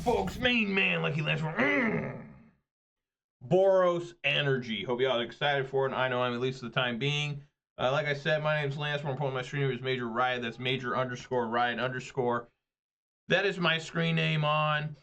folks. Main man, Lucky Lance. Boros Energy. Hope y'all are excited for it. I know I'm, at least for the time being. Like I said, my name's Lance. More important, my screen name is Major Riot. That's Major _ Riot _. That is my screen name on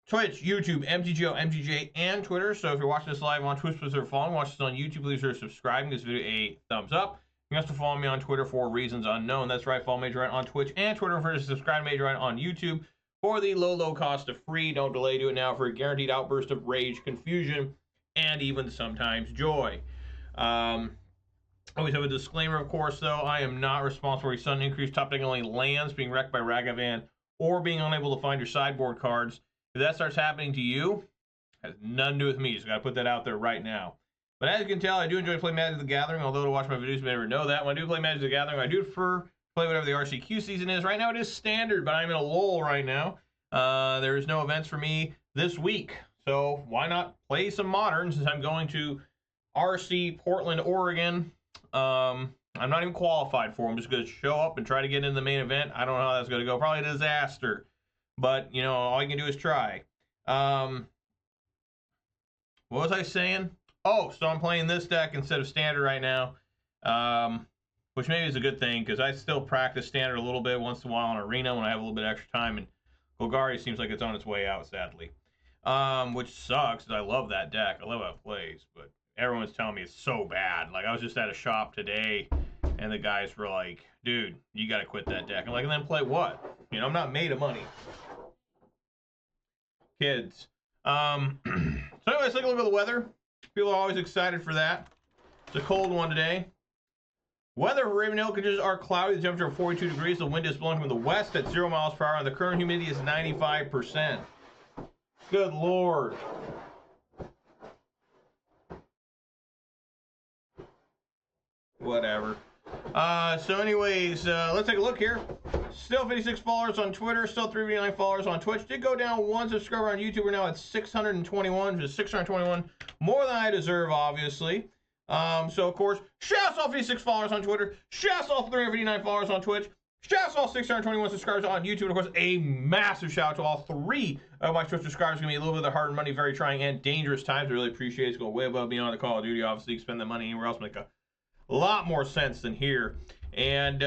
Twitch, YouTube, MTGO, MTJ, and Twitter. So if you're watching this live on Twitch, please consider following. Watch this on YouTube, please consider subscribing. This video a thumbs up. You can also follow me on Twitter for reasons unknown. That's right, follow Major Riot on Twitch and Twitter. Remember to subscribe to Major Riot on YouTube for the low cost of free. Don't delay, do it now for a guaranteed outburst of rage, confusion, and even sometimes joy. Always have a disclaimer, of course, though. I am not responsible for a sudden increase top decking only lands being wrecked by Ragavan or being unable to find your sideboard cards. If that starts happening to you, it has nothing to do with me. So I gotta put that out there right now. But as you can tell, I do enjoy playing Magic the Gathering. Although to watch my videos, you may never know that. When I do play Magic the Gathering, I do prefer to play whatever the RCQ season is. Right now, it is standard, but I'm in a lull right now. There is no events for me this week, so why not play some Modern since I'm going to RC Portland, Oregon. I'm not even qualified for them. I'm just going to show up and try to get into the main event. I don't know how that's going to go. Probably a disaster. But, you know, all you can do is try. What was I saying? Oh, so I'm playing this deck instead of Standard right now. Which maybe is a good thing, because I still practice Standard a little bit once in a while on Arena when I have a little bit extra time. And Golgari seems like it's on its way out, sadly. Which sucks, because I love that deck. I love how it plays, but everyone's telling me it's so bad. Like, I was just at a shop today, and the guys were like, dude, you got to quit that deck. I'm like, and then play what? You know, I'm not made of money. Kids. So anyways, let's take a look at the weather. People are always excited for that. It's a cold one today. Weather for Raven Hill conditions are cloudy. The temperature of 42 degrees. The wind is blowing from the west at 0 miles per hour. And the current humidity is 95%. Good Lord. Whatever. So anyways, let's take a look here. Still 56 followers on Twitter, still 389 followers on Twitch. Did go down one subscriber on YouTube. We're now at 621, which is 621 more than I deserve, obviously. So of course, shouts all 56 followers on Twitter, shouts all 359 followers on Twitch, shouts all 621 subscribers on YouTube, and of course, a massive shout out to all 3 of my Twitch subscribers. It's gonna be a little bit of hard money, very trying and dangerous times. I really appreciate it. It's going way above and beyond the Call of Duty. Obviously, you can spend that money anywhere else, make a lot more sense than here. And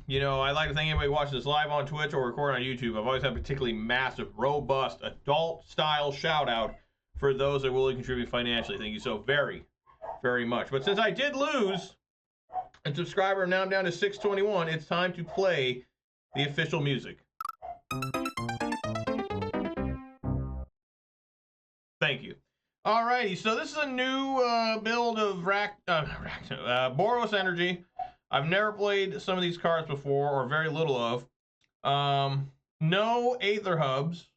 you know, I'd like to thank anybody watching this live on Twitch or recording on YouTube. I've always had a particularly massive, robust, adult style shout out for those that will contribute financially. Thank you so very much. But since I did lose a subscriber, now I'm down to 621, it's time to play the official music. Thank you. Alrighty, so this is a new build of Boros Energy. I've never played some of these cards before, or very little of. No Aether Hubs.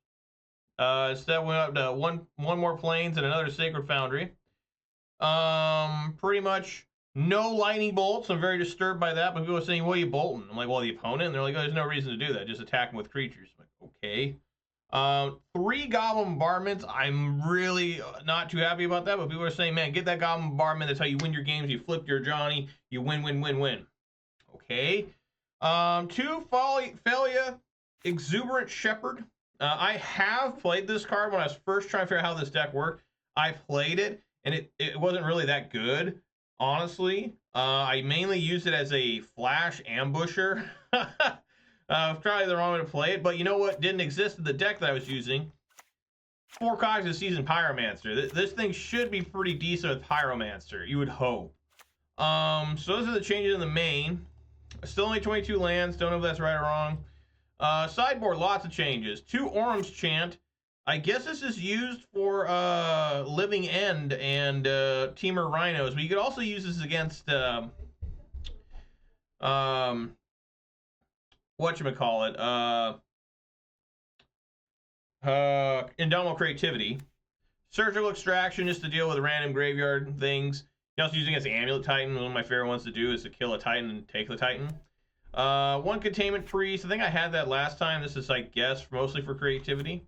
Instead went up to one more Plains and another Sacred Foundry. Pretty much no Lightning Bolts. I'm very disturbed by that, but people are saying, what are you bolting? I'm like, well, the opponent. And they're like, oh, there's no reason to do that. Just attack them with creatures. I'm like, okay. 3 Goblin Bombardments. I'm really not too happy about that, but people are saying, man, get that Goblin Bombardment. That's how you win your games. You flip your Ajani. You win. Okay. 2 Phelia Exuberant Shepherd. I have played this card when I was first trying to figure out how this deck worked. I played it, and it wasn't really that good, honestly. I mainly used it as a flash ambusher. Probably the wrong way to play it, but you know what didn't exist in the deck that I was using? 4 cogs of Seasoned Pyromancer. This thing should be pretty decent with Pyromancer, you would hope. So those are the changes in the main. Still only 22 lands, don't know if that's right or wrong. Sideboard, lots of changes. 2 Orim's Chant. I guess this is used for Living End and Temur Rhinos, but you could also use this against whatchamacallit, Indomitable Creativity. Surgical Extraction, just to deal with random graveyard things. You also using it as an Amulet Titan. One of my favorite ones to do is to kill a Titan and take the Titan. 1 Containment Priest. I think I had that last time. This is, I guess, mostly for creativity.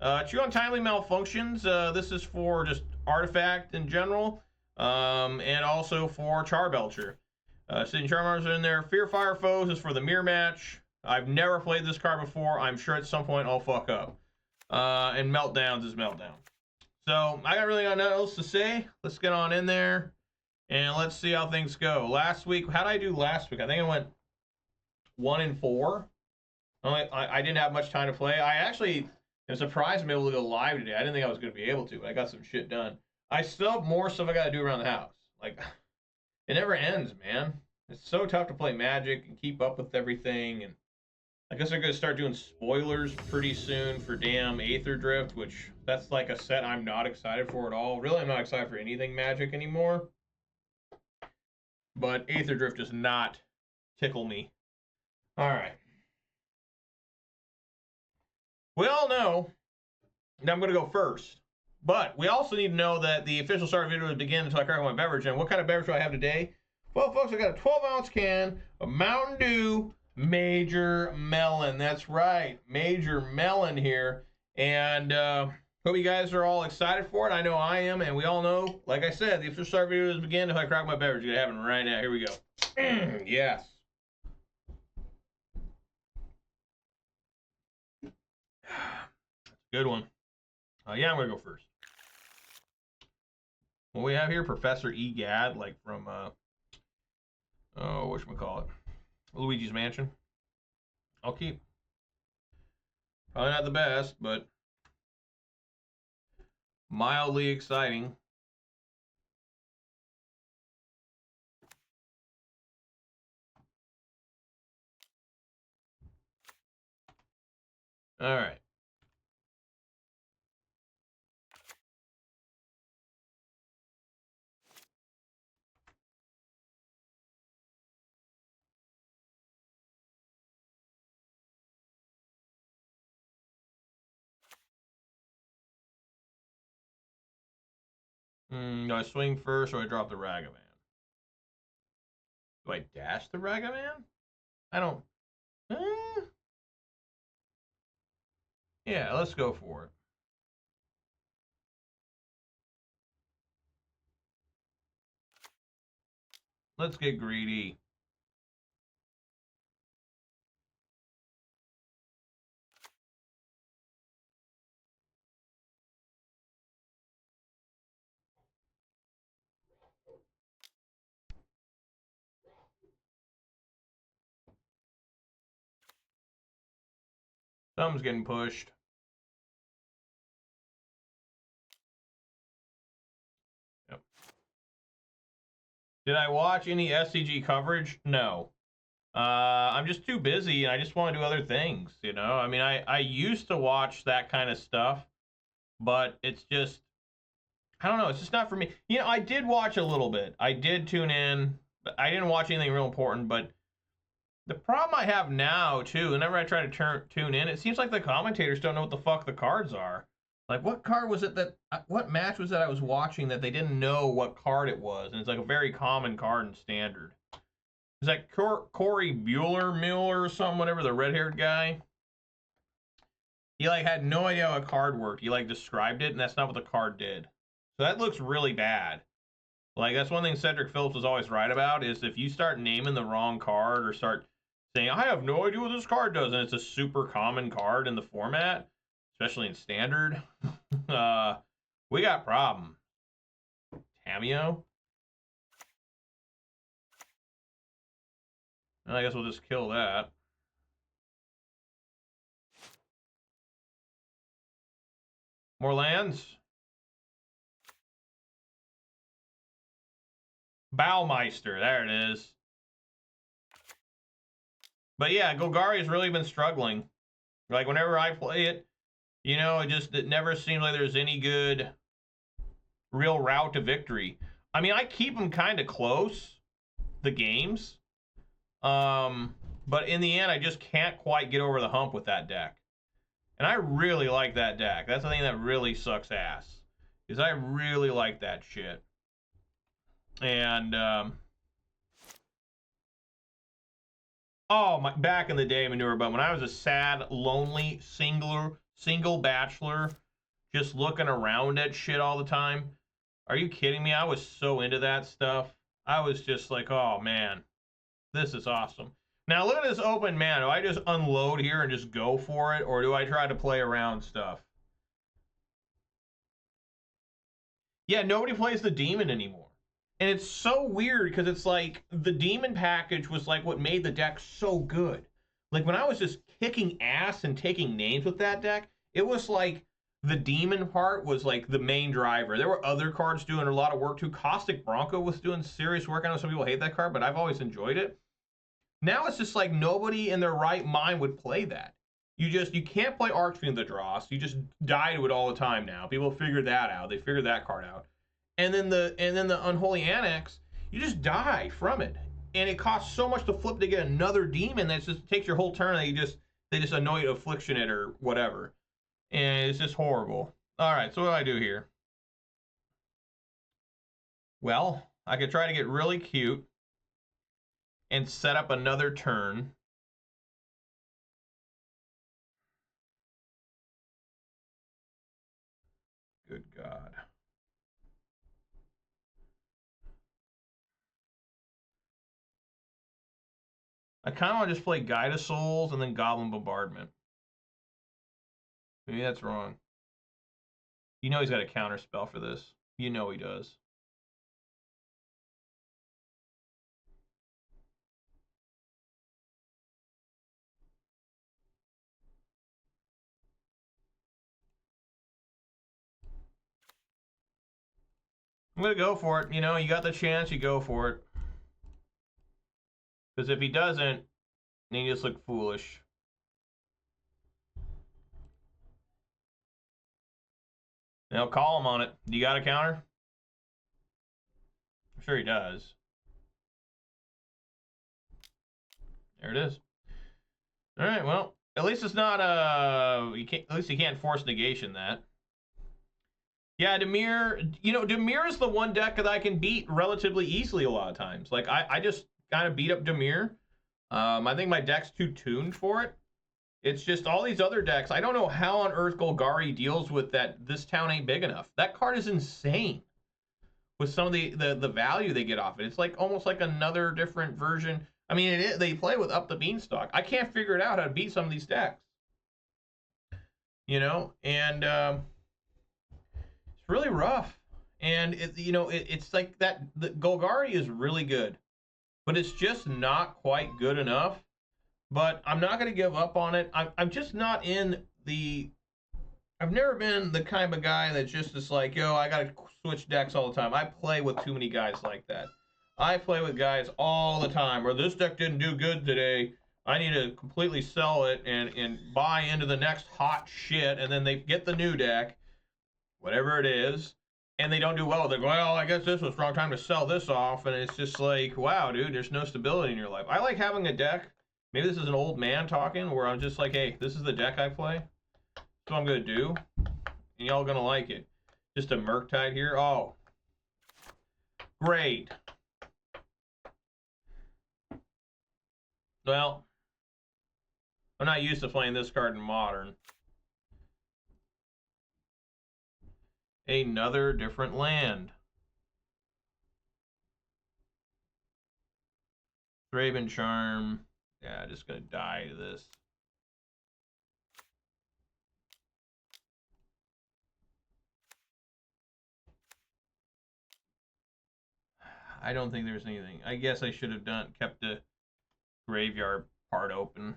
2 Untimely Malfunctions. This is for just artifact in general. And also for Charbelcher. Obsidian Charmaw are in there. Fear Fire Foes is for the mirror match. I've never played this card before. I'm sure at some point I'll fuck up. And Meltdowns is Meltdown. So I really got nothing else to say. Let's get on in there and let's see how things go. Last week, how did I do last week? I think I went 1-4. I didn't have much time to play. I actually am surprised I'm able to go live today. I didn't think I was going to be able to, but I got some shit done. I still have more stuff I got to do around the house. Like, it never ends, man. It's so tough to play Magic and keep up with everything. And I guess they're going to start doing spoilers pretty soon for damn Aether Drift, which that's like a set I'm not excited for at all. Really, I'm not excited for anything Magic anymore. But Aether Drift does not tickle me. All right. We all know that I'm going to go first. But we also need to know that the official start video will begin until I crack my beverage. And what kind of beverage do I have today? Well, folks, I got a 12-ounce can of Mountain Dew Major Melon. That's right, Major Melon here. And hope you guys are all excited for it. I know I am, and we all know, like I said, the official start video will begin until I crack my beverage. It's going to happen right now. Here we go. Yes. Good one. Yeah, I'm going to go first. What we have here, Professor Egad, like from, whatchamacallit? Luigi's Mansion. I'll keep. Probably not the best, but mildly exciting. All right. Do I swing first or I drop the Ragavan? Do I dash the Ragavan? I don't. Yeah, let's go for it. Let's get greedy. Thumb's getting pushed. Yep. Did I watch any SCG coverage? No. I'm just too busy and I just want to do other things, you know? I mean, I used to watch that kind of stuff, but it's just, I don't know, it's just not for me. You know, I did watch a little bit. I did tune in, but I didn't watch anything real important, but the problem I have now, too, whenever I try to tune in, it seems like the commentators don't know what the fuck the cards are. Like, what card was it that, what match was that I was watching that they didn't know what card it was? And it's like a very common card in Standard. Is that Corey Mueller or something, whatever, the red-haired guy? He, like, had no idea how a card worked. He, like, described it, and that's not what the card did. So that looks really bad. Like, that's one thing Cedric Phillips was always right about, is if you start naming the wrong card or start saying, I have no idea what this card does, and it's a super common card in the format, especially in Standard, we got problem. Tameo? I guess we'll just kill that. More lands? Bowmeister, there it is. But yeah, Golgari has really been struggling. Like, whenever I play it, you know, it never seems like there's any good real route to victory. I mean, I keep them kind of close, the games. But in the end, I just can't quite get over the hump with that deck. And I really like that deck. That's the thing that really sucks ass. Is I really like that shit. And, oh, back in the day, Manure, but when I was a sad, lonely, single bachelor, just looking around at shit all the time. Are you kidding me? I was so into that stuff. I was just like, oh, man, this is awesome. Now look at this open man. Do I just unload here and just go for it, or do I try to play around stuff? Yeah, nobody plays the demon anymore. And it's so weird because it's like the demon package was like what made the deck so good. Like when I was just kicking ass and taking names with that deck, it was like the demon part was like the main driver. There were other cards doing a lot of work too. Caustic Bronco was doing serious work. I know some people hate that card, but I've always enjoyed it. Now it's just like nobody in their right mind would play that. You can't play Archfiend the Dross. You just die to it all the time now. People figured that out. They figured that card out. And then the Unholy Annex, you just die from it. And it costs so much to flip to get another demon that just takes your whole turn and they just annoy affliction it or whatever. And it's just horrible. Alright, so what do I do here? Well, I could try to get really cute and set up another turn. Good God. I kind of want to just play Guide of Souls and then Goblin Bombardment. Maybe that's wrong. You know he's got a counter spell for this. You know he does. I'm going to go for it. You know, you got the chance, you go for it. Because if he doesn't, then you just look foolish. Now call him on it. Do you got a counter? I'm sure he does. There it is. All right, well, at least it's not you can't, at least you can't force negation that. Yeah, Dimir, you know, Dimir is the one deck that I can beat relatively easily a lot of times. Like, I just kind of beat up Dimir. I think my deck's too tuned for it. It's just all these other decks. I don't know how on earth Golgari deals with that. This town ain't big enough. That card is insane with some of the value they get off it. It's like almost like another different version. I mean, they play with Up the Beanstalk. I can't figure it out how to beat some of these decks. You know, and it's really rough. And it's like that. The Golgari is really good, but it's just not quite good enough. But I'm not going to give up on it. I'm just not in the. I've never been the kind of guy that's just like, yo, I got to switch decks all the time. I play with too many guys like that. I play with guys all the time where this deck didn't do good today. I need to completely sell it and buy into the next hot shit, and then they get the new deck, whatever it is, and they don't do well. They go, well, I guess this was the wrong time to sell this off, and it's just like, wow, dude, there's no stability in your life. I like having a deck. Maybe this is an old man talking, where I'm just like, hey, this is the deck I play. That's what I'm going to do. And y'all going to like it. Just a Murktide here. Oh. Great. Well, I'm not used to playing this card in Modern. Another different land. Thraben Charm. Yeah, just going to die to this. I don't think there's anything. I guess I should have kept the graveyard part open.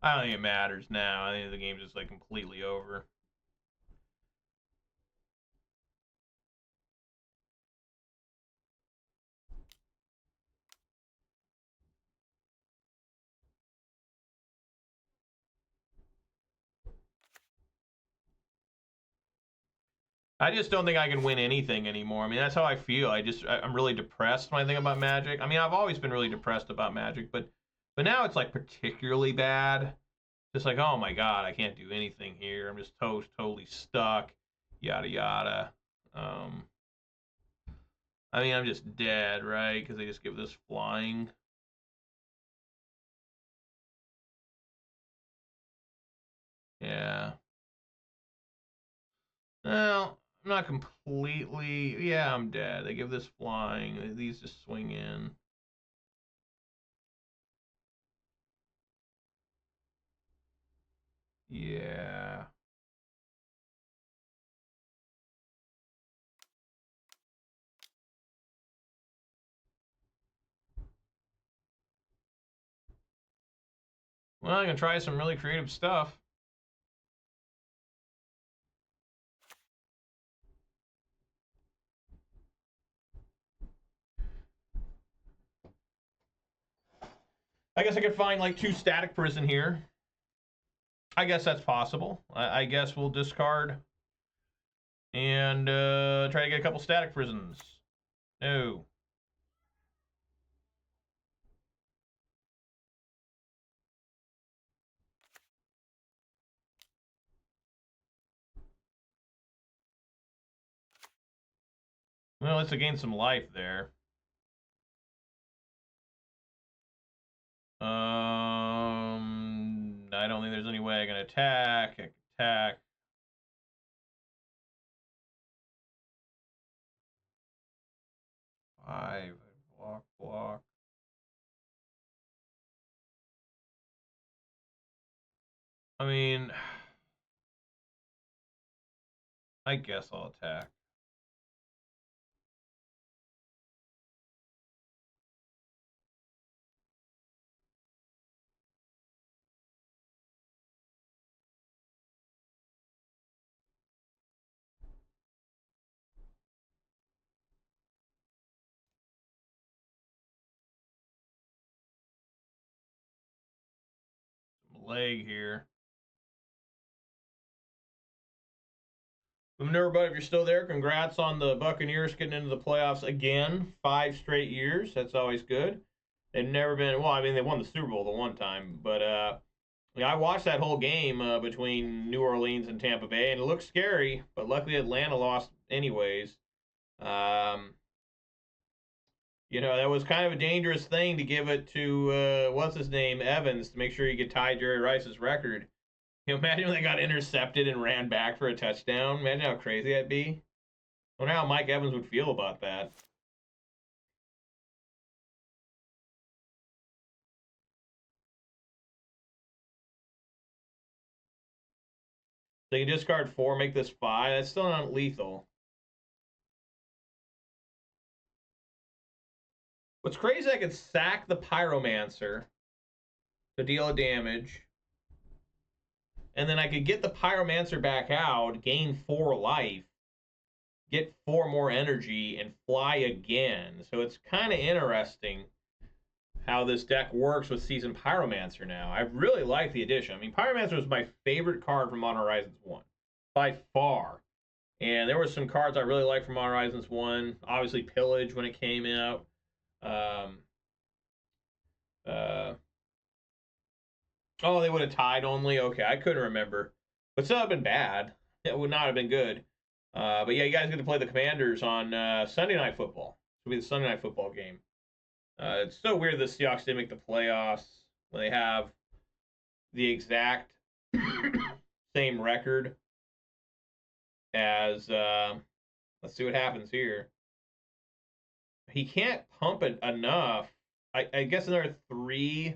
I don't think it matters now. I think the game's just like completely over. I just don't think I can win anything anymore. I mean, that's how I feel. I'm really depressed when I think about Magic. I mean, I've always been really depressed about Magic, but now it's like particularly bad. Just like, oh my God, I can't do anything here. I'm just totally stuck. Yada yada. I mean, I'm just dead, right? Because they just give this flying. Yeah. Well, I'm not completely. Yeah, I'm dead. They give this flying. These just swing in. Yeah. Well, I can try some really creative stuff. I guess I could find like 2 Static Prison here. I guess that's possible. I guess we'll discard and try to get a couple Static Prisons. No. Well, let's gain some life there. I don't think there's any way I can attack. Attack. Five. Block. I mean, I guess I'll attack. Leg here. Everybody, if you're still there, congrats on the Buccaneers getting into the playoffs again. 5 straight years. That's always good. They've never been, well, I mean, they won the Super Bowl the one time, but yeah, I watched that whole game between New Orleans and Tampa Bay, and it looked scary, but luckily Atlanta lost anyways. You know, that was kind of a dangerous thing to give it to, what's his name, Evans, to make sure you could tie Jerry Rice's record. You know, imagine when they got intercepted and ran back for a touchdown. Imagine how crazy that'd be. I wonder how Mike Evans would feel about that. They can discard 4, make this 5. That's still not lethal. What's crazy, I could sack the Pyromancer to deal damage. And then I could get the Pyromancer back out, gain 4 life, get 4 more energy, and fly again. So it's kind of interesting how this deck works with Seasoned Pyromancer now. I really like the addition. I mean, Pyromancer was my favorite card from Modern Horizons 1, by far. And there were some cards I really liked from Modern Horizons 1. Obviously, Pillage when it came out. Oh, they would have tied only? Okay, I couldn't remember. But still have been bad. It would not have been good. But yeah, you guys get to play the Commanders on Sunday Night Football. It'll be the Sunday Night Football game. It's so weird the Seahawks didn't make the playoffs when they have the exact same record as. Let's see what happens here. He can't pump it enough. I guess another 3.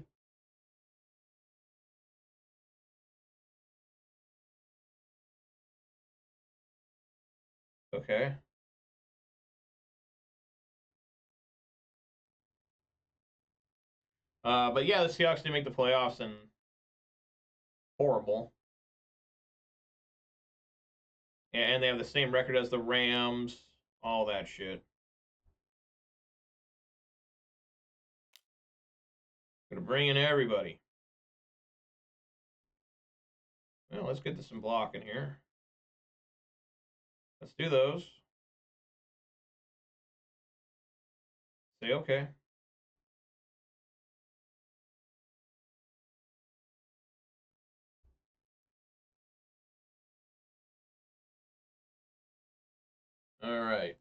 Okay. But yeah, the Seahawks didn't make the playoffs, and horrible. And they have the same record as the Rams, all that shit. Gonna bring in everybody. Well, let's get to some blocking here. Let's do those. Say okay. All right.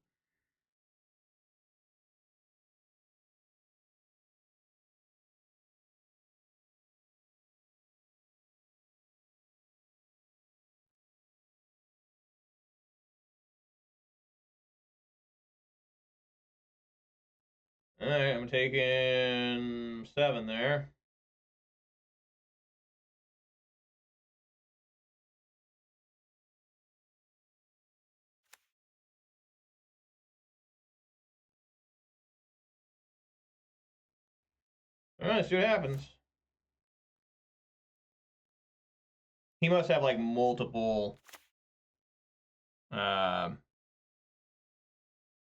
All right, I'm taking 7 there. All right, let's see what happens. He must have like multiple.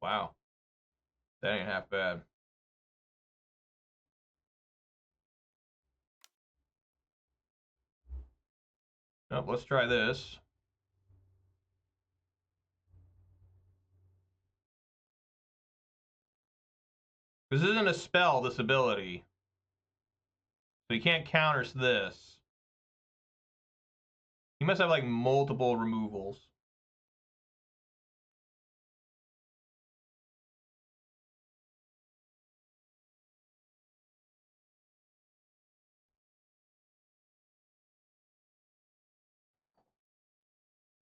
Wow, that ain't half bad. Nope, let's try this. This isn't a spell, this ability. So you can't counter this. He must have like multiple removals.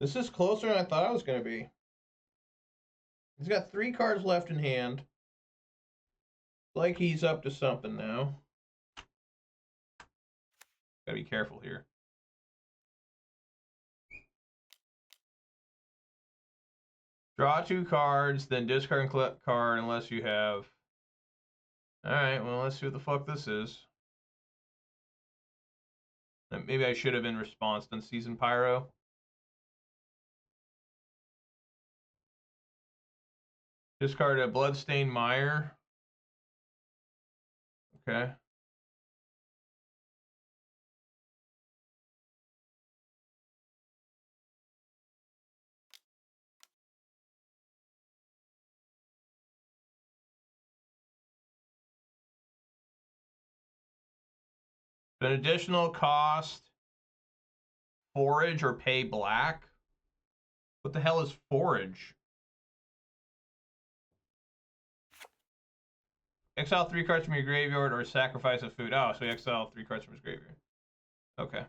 This is closer than I thought it was going to be. He's got 3 cards left in hand. Like he's up to something now. Gotta be careful here. Draw 2 cards, then discard a card unless you have. Alright, well, let's see what the fuck this is. Maybe I should have in response done Seasoned Pyro. Discard a Bloodstained Mire. Okay. An additional cost, forage or pay black? What the hell is forage? Exile 3 cards from your graveyard or sacrifice a food. Oh, so he exiled 3 cards from his graveyard. Okay.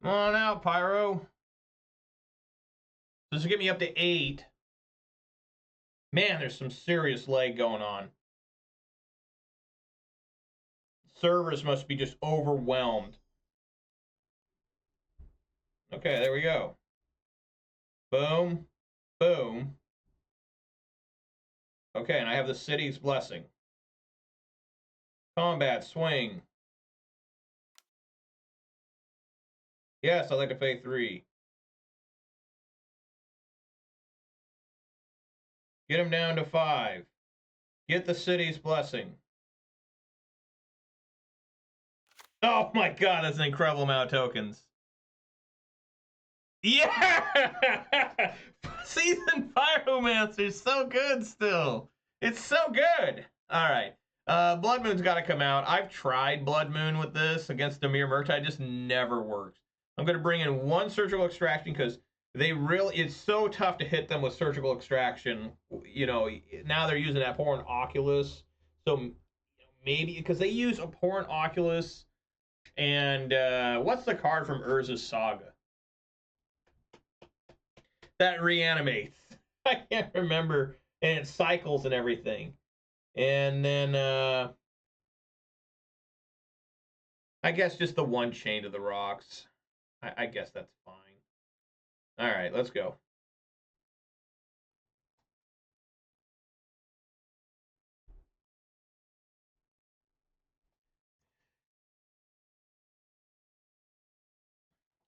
Come on out, Pyro. This will get me up to 8. Man, there's some serious lag going on. Servers must be just overwhelmed. Okay, there we go. Boom. Boom. Okay, and I have the city's blessing. Combat, swing. Yes, I'd like to pay 3. Get him down to 5. Get the city's blessing. Oh my god, that's an incredible amount of tokens. Yeah! Seasoned Pyromancer is so good still. It's so good. All right. Blood Moon's got to come out. I've tried Blood Moon with this against Dimir Murktide. It just never works. I'm going to bring in 1 Surgical Extraction because it's so tough to hit them with Surgical Extraction. You know, now they're using Abhorrent Oculus. So maybe, because they use Abhorrent Oculus and what's the card from Urza's Saga? That reanimates. I can't remember. And it cycles and everything. And then, I guess just the 1 Chain to the Rocks. I guess that's fine. All right, let's go.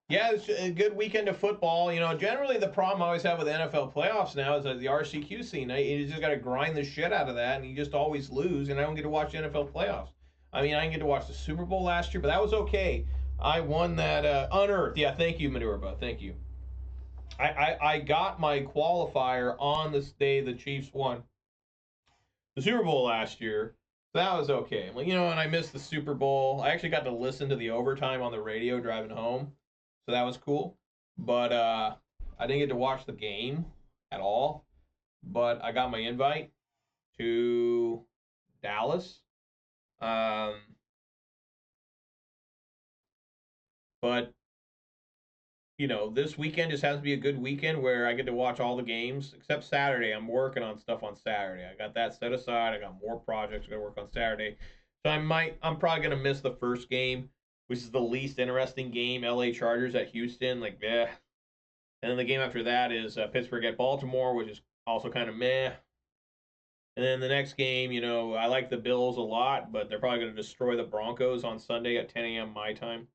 Yeah, it's a good weekend of football. You know, generally the problem I always have with NFL playoffs now is that the RCQ scene. You just got to grind the shit out of that, and you just always lose, and I don't get to watch the NFL playoffs. I mean, I didn't get to watch the Super Bowl last year, but that was okay. I won that Unearthed. Yeah, thank you, Manurba. Thank you. I got my qualifier on this day the Chiefs won the Super Bowl last year. That was okay. I'm like, and I missed the Super Bowl. I actually got to listen to the overtime on the radio driving home, so that was cool. But I didn't get to watch the game at all. But I got my invite to Dallas. But this weekend just has to be a good weekend where I get to watch all the games, except Saturday. I'm working on stuff on Saturday. I got that set aside. I got more projects I got to work on Saturday. So I'm probably going to miss the first game, which is the least interesting game, LA Chargers at Houston. Like, meh. And then the game after that is Pittsburgh at Baltimore, which is also kind of meh. And then the next game, I like the Bills a lot, but they're probably going to destroy the Broncos on Sunday at 10 a.m. my time.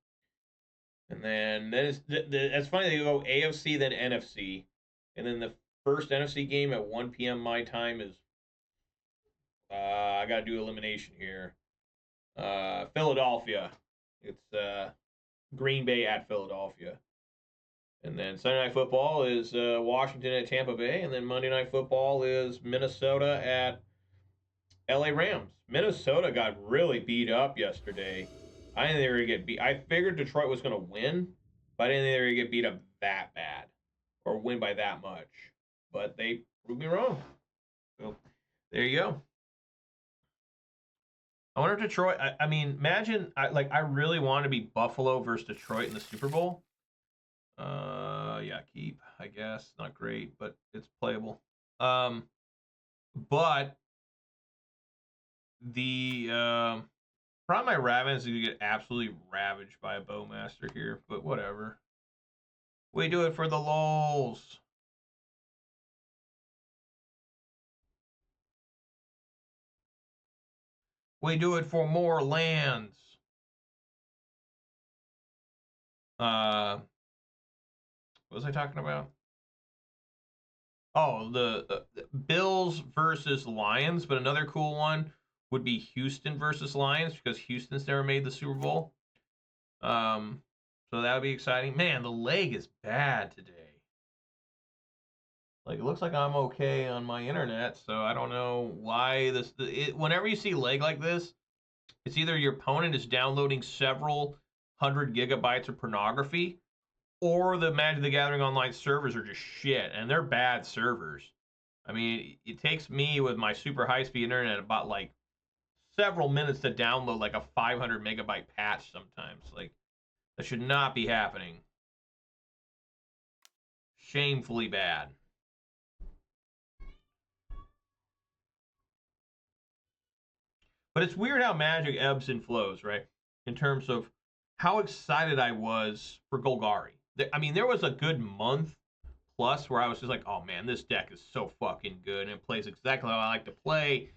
And then it's funny, they go AFC, then NFC. And then the first NFC game at 1 p.m. my time is, I got to do elimination here. Philadelphia. It's Green Bay at Philadelphia. And then Sunday Night Football is Washington at Tampa Bay. And then Monday Night Football is Minnesota at LA Rams. Minnesota got really beat up yesterday. I didn't think they were going to get beat. I figured Detroit was going to win, but I didn't think they were going to get beat up that bad or win by that much. But they proved me wrong. So there you go. I wonder if Detroit, I mean, imagine, I really want to be Buffalo versus Detroit in the Super Bowl. Yeah, keep, I guess. Not great, but it's playable. But the problem my Ravens is going to get absolutely ravaged by a Bowmaster here, but whatever. We do it for the lols. We do it for more lands. What was I talking about? Oh, the Bills versus Lions, but another cool one would be Houston versus Lions because Houston's never made the Super Bowl. So that would be exciting. Man, the leg is bad today. Like, it looks like I'm okay on my internet, so I don't know why this. Whenever you see leg like this, it's either your opponent is downloading several 100 gigabytes of pornography, or the Magic the Gathering online servers are just shit, and they're bad servers. I mean, it takes me with my super high-speed internet about, like, several minutes to download, like, a 500 megabyte patch sometimes. Like, that should not be happening. Shamefully bad. But it's weird how Magic ebbs and flows, right? In terms of how excited I was for Golgari. I mean, there was a good month plus where I was just like, oh man, this deck is so fucking good and it plays exactly how I like to play.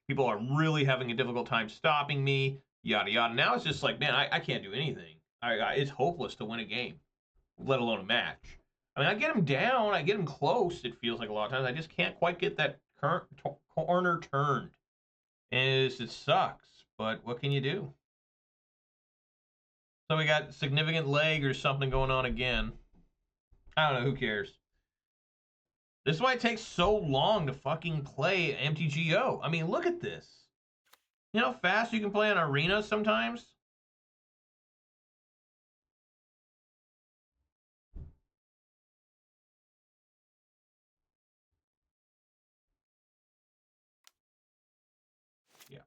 People are really having a difficult time stopping me, yada yada. Now it's just like, man, I can't do anything. It's hopeless to win a game, let alone a match. I mean, I get him down, I get him close, it feels like a lot of times. I just can't quite get that corner turned. And it sucks, but what can you do? So we got significant leg or something going on again. I don't know, who cares? This is why it takes so long to fucking play MTGO. I mean, look at this. You know how fast you can play an arena sometimes? Yeah.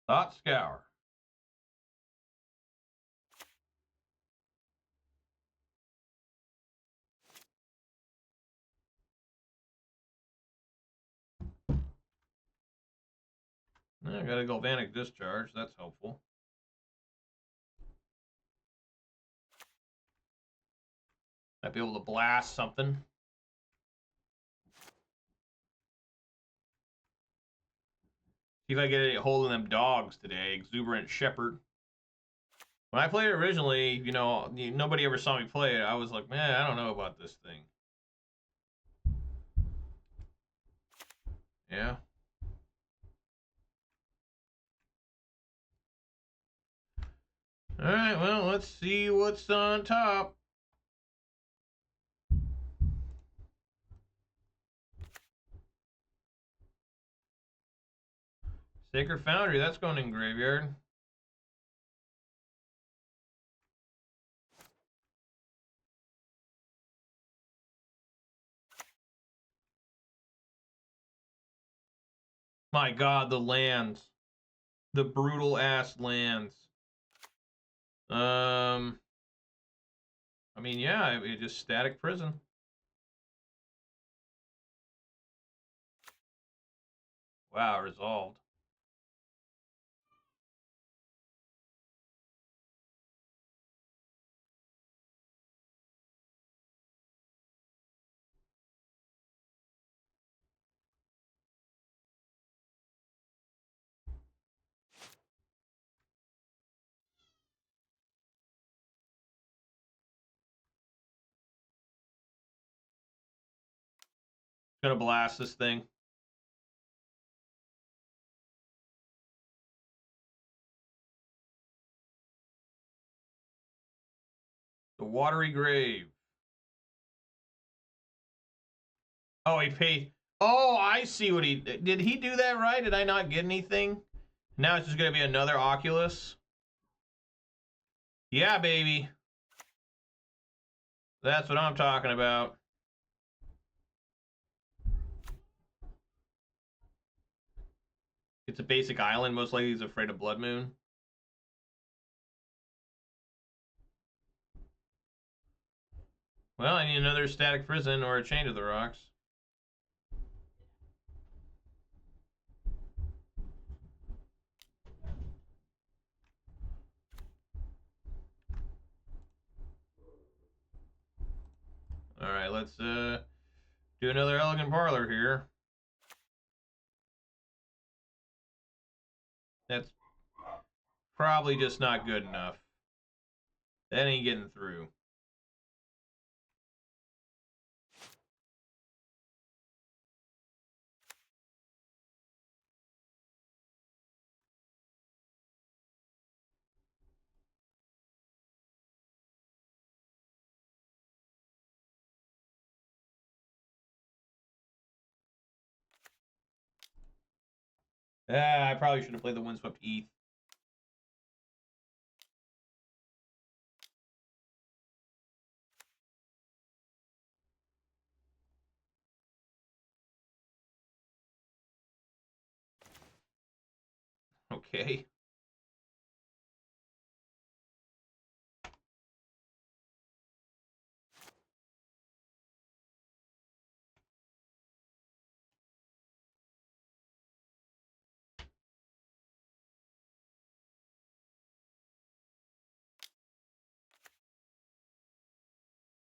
Thought Scour. I got a Galvanic Discharge. That's helpful. Might be able to blast something. See if I get a hold of them dogs today. Exuberant Shepherd. When I played it originally, nobody ever saw me play it. I was like, man, I don't know about this thing. Yeah. Alright, well, let's see what's on top. Sacred Foundry, that's going in graveyard. My god, the lands. The brutal ass lands. I mean, yeah, it just Static Prison. Wow, resolved. Gonna blast this thing. The Watery Grave. Oh, he paid. Oh, I see what he did. He do that right? Did I not get anything? Now it's just gonna be another Oculus. Yeah, baby. That's what I'm talking about. It's a basic island. Most likely he's afraid of Blood Moon. Well, I need another Static Prison or a Chain to the Rocks. All right, let's do another Elegant Parlor here. That's probably just not good enough. That ain't getting through. I probably should have played the Windswept Heath. Okay.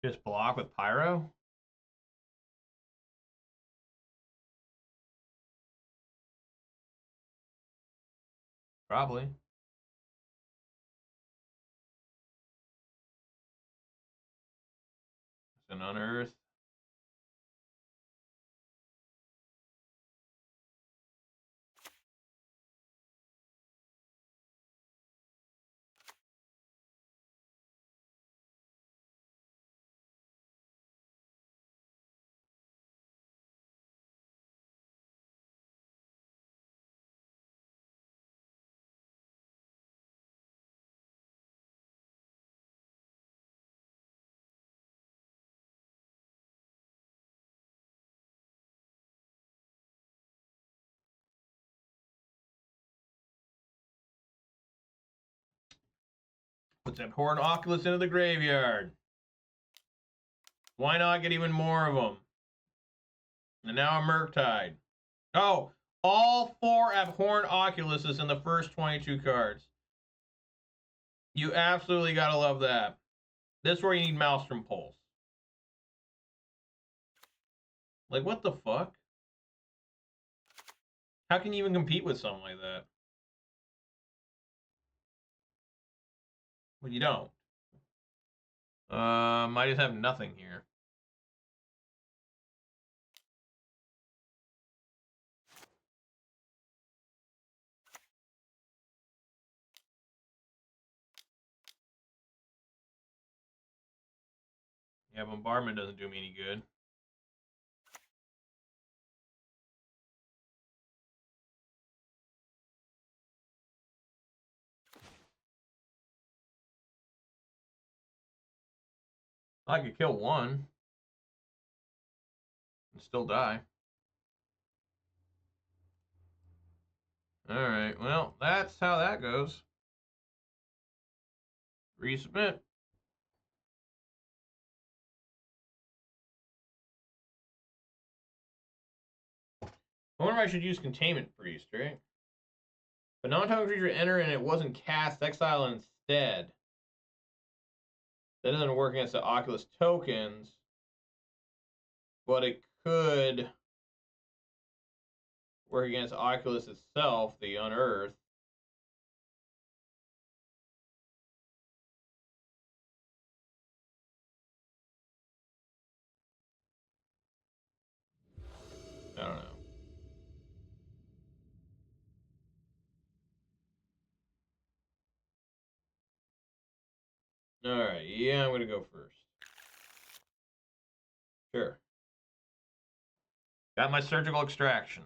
Just block with Pyro? Probably. It's an Unearth. Puts that Horned Oculus into the graveyard. Why not get even more of them? And now a Murktide. Oh, all 4 Abhorrent Oculuses in the first 22 cards. You absolutely gotta love that. This is where you need Maelstrom Pulse. Like, what the fuck? How can you even compete with something like that? Well, you don't. I just have nothing here. Yeah, bombardment doesn't do me any good. I could kill one and still die. Alright, well, that's how that goes. Resubmit. I wonder if I should use Containment Priest, right? But non-token creature enter and it wasn't cast, exile instead. That doesn't work against the Oculus tokens, but it could work against Oculus itself, the Unearth. I don't know. Alright, yeah, I'm going to go first. Sure. Got my surgical extraction.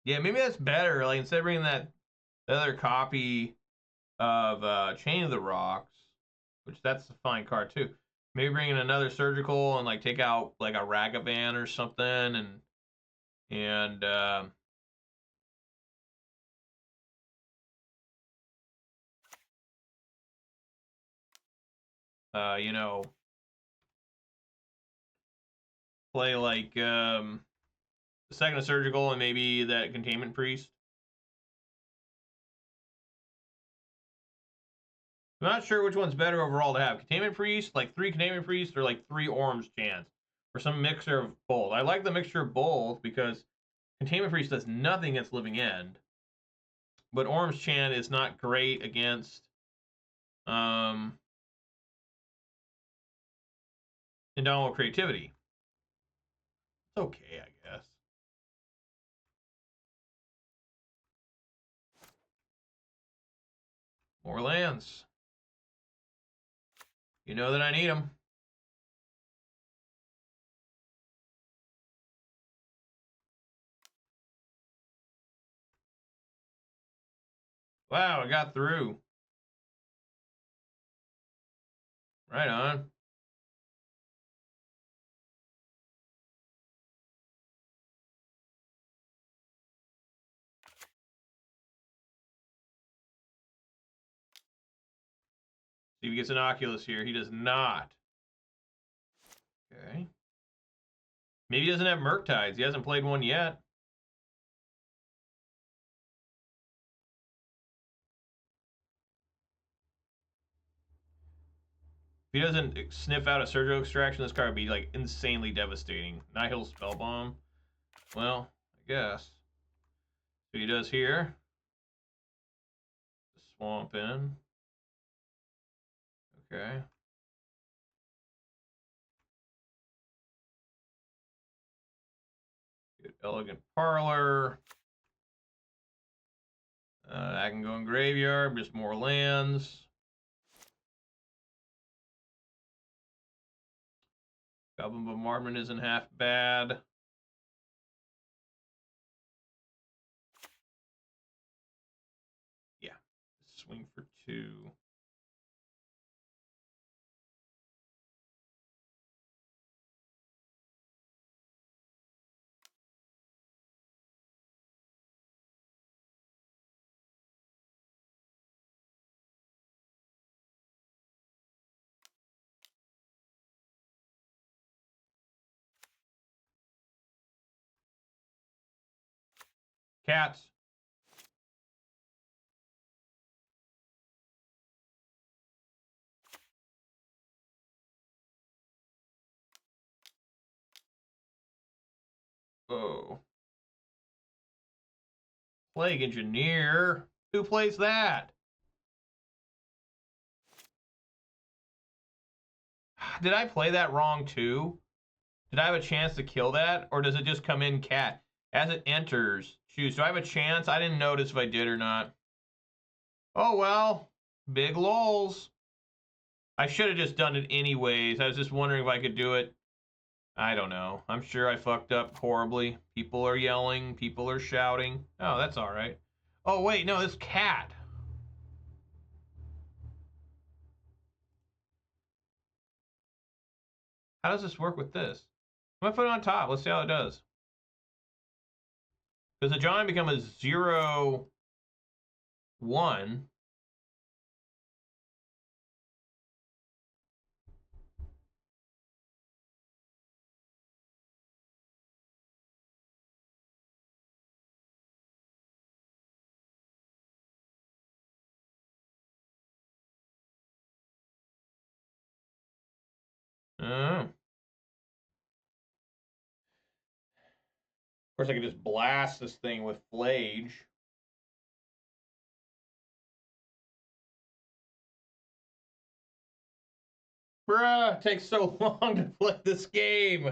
Yeah, maybe that's better. Like, instead of bringing that other copy of Chain of the Rocks, which that's a fine card too. Maybe bring in another surgical and like take out like a Ragavan or something, and you know, play like the second surgical and maybe that Containment Priest. I'm not sure which one's better overall to have. Containment Priest, like 3 Containment Priests, or like 3 Orim's Chants, or some mixture of both. I like the mixture of both because Containment Priest does nothing against Living End, but Orim's Chant is not great against Indomitable Creativity. It's okay, I guess. More lands. You know that I need them. Wow, I got through. Right on. See if he gets an Oculus here. He does not. Okay. Maybe he doesn't have Murktides. He hasn't played one yet. If he doesn't sniff out a Surgical Extraction, this card would be like insanely devastating. Nihil Spellbomb. Well, I guess. So he does here. Swamp in. Okay. Get Elegant Parlor. I can go in graveyard, just more lands. Goblin Bombardment isn't half bad. Yeah, swing for 2. Cats. Oh. Plague Engineer. Who plays that? Did I play that wrong too? Did I have a chance to kill that? Or does it just come in cat? As it enters, choose. Do I have a chance? I didn't notice if I did or not. Oh well. Big lols. I should have just done it anyways. I was just wondering if I could do it. I don't know. I'm sure I fucked up horribly. People are yelling. People are shouting. Oh, that's all right. Oh, wait. No, this cat. How does this work with this? I'm going to put it on top. Let's see how it does. Does the Ajani become a 0-1? Of course, I could just blast this thing with Phlage. Bruh, it takes so long to play this game.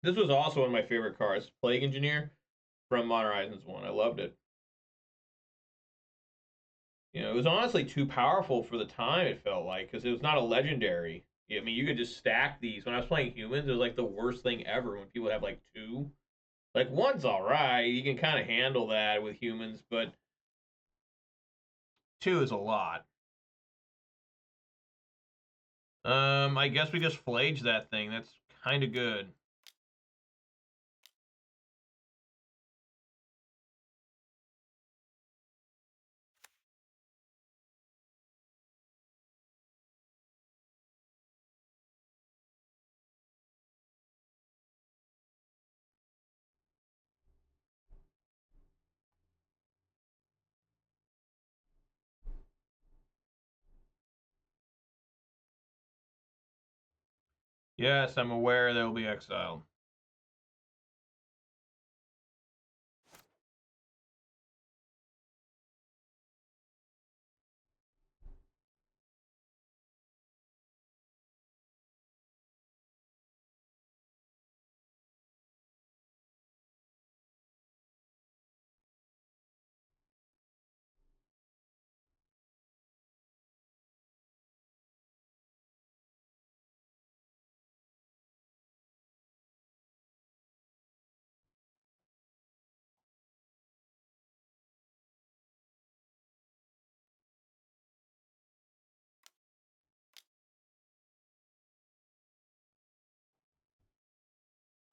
This was also one of my favorite cards, Plague Engineer from Modern Horizons 1. I loved it. You know, it was honestly too powerful for the time, it felt like, because it was not a legendary. I mean, you could just stack these. When I was playing humans, it was like the worst thing ever when people have like 2. Like, 1's all right. You can kind of handle that with humans, but 2 is a lot. I guess we just Phlage that thing. That's kind of good. Yes, I'm aware they will be exiled.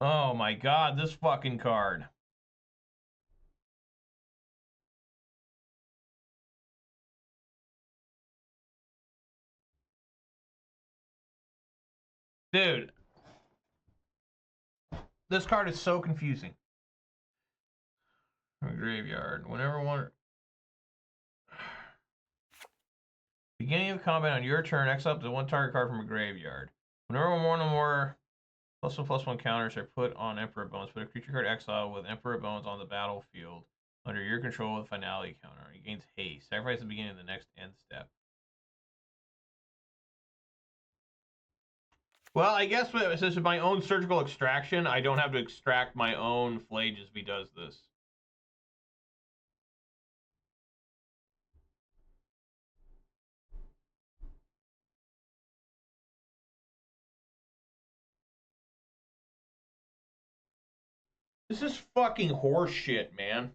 Oh my god, this fucking card. Dude, this card is so confusing. Graveyard. Whenever one... Beginning of combat on your turn, exile up to 1 target card from a graveyard. Whenever one or more +1/+1 counters are put on Emperor Bones, put a creature card exile with Emperor Bones on the battlefield under your control with Finality counter. It gains haste. Sacrifice at the beginning of the next end step. Well, I guess since it's my own surgical extraction, I don't have to extract my own Phlage as he does this. This is fucking horseshit, man.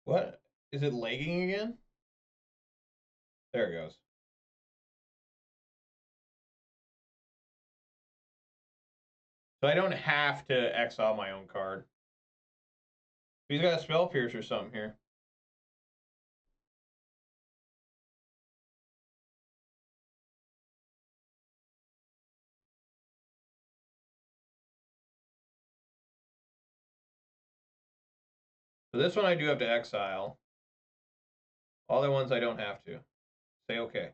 What? Is it lagging again? There it goes. So I don't have to exile my own card. He's got a Spell Pierce or something here. So this one I do have to exile. Other ones I don't have to. Say okay.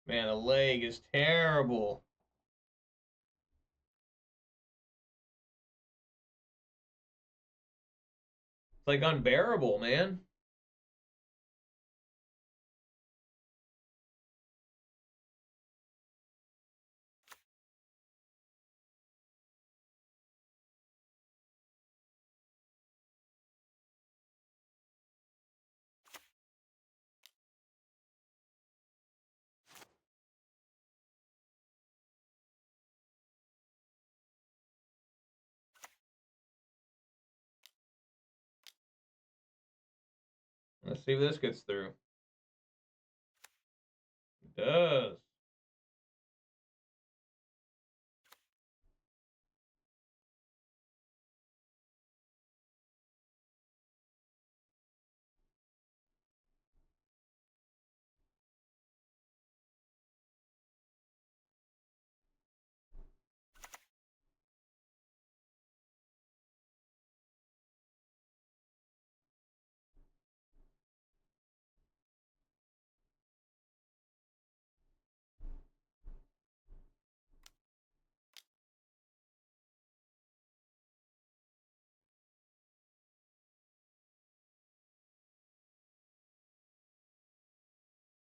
Man, the leg is terrible. It's like unbearable, man. Let's see if this gets through. It does.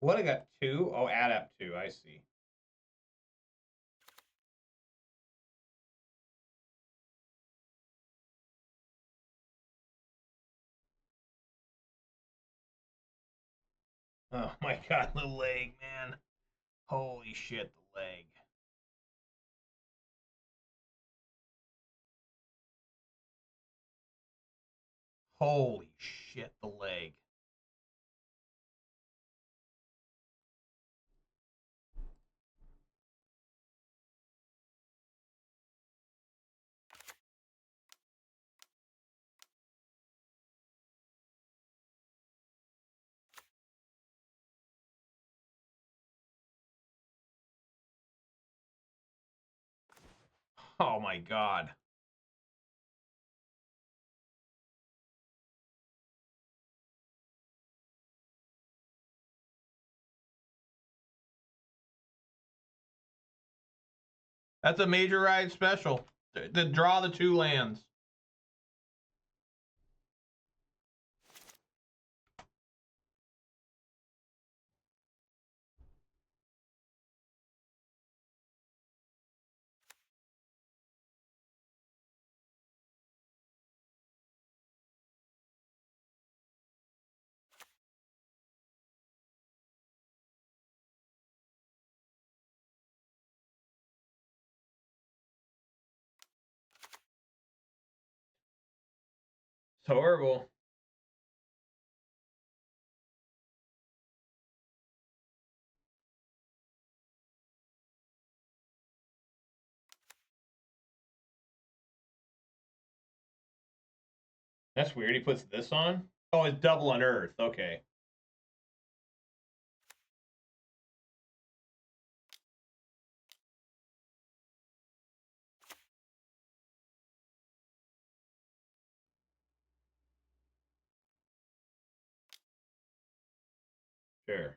What, I got 2? Oh, adapt 2, I see. Oh my god, the leg, man. Holy shit, the leg. Holy shit, the leg. Oh my god. That's a major ride special. To draw the 2 lands. It's horrible. That's weird. He puts this on? Oh, it's double unearth. Okay. Sure.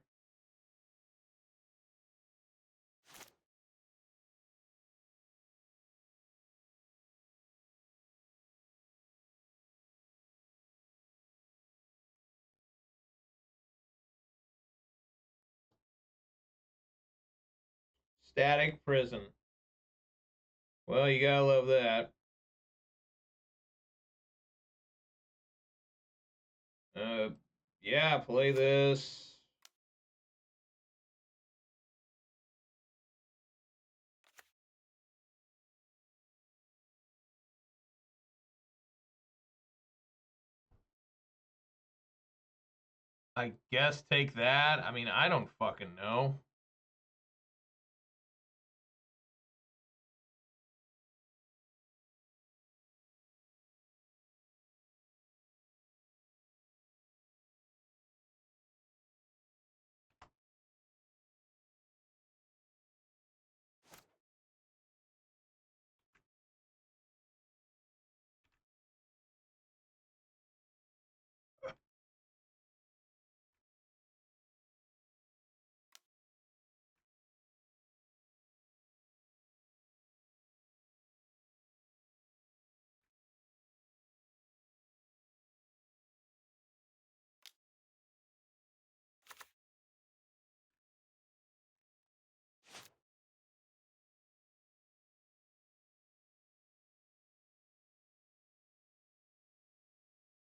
Static Prison. Well, you gotta love that. Yeah, play this. I guess take that. I mean, I don't fucking know.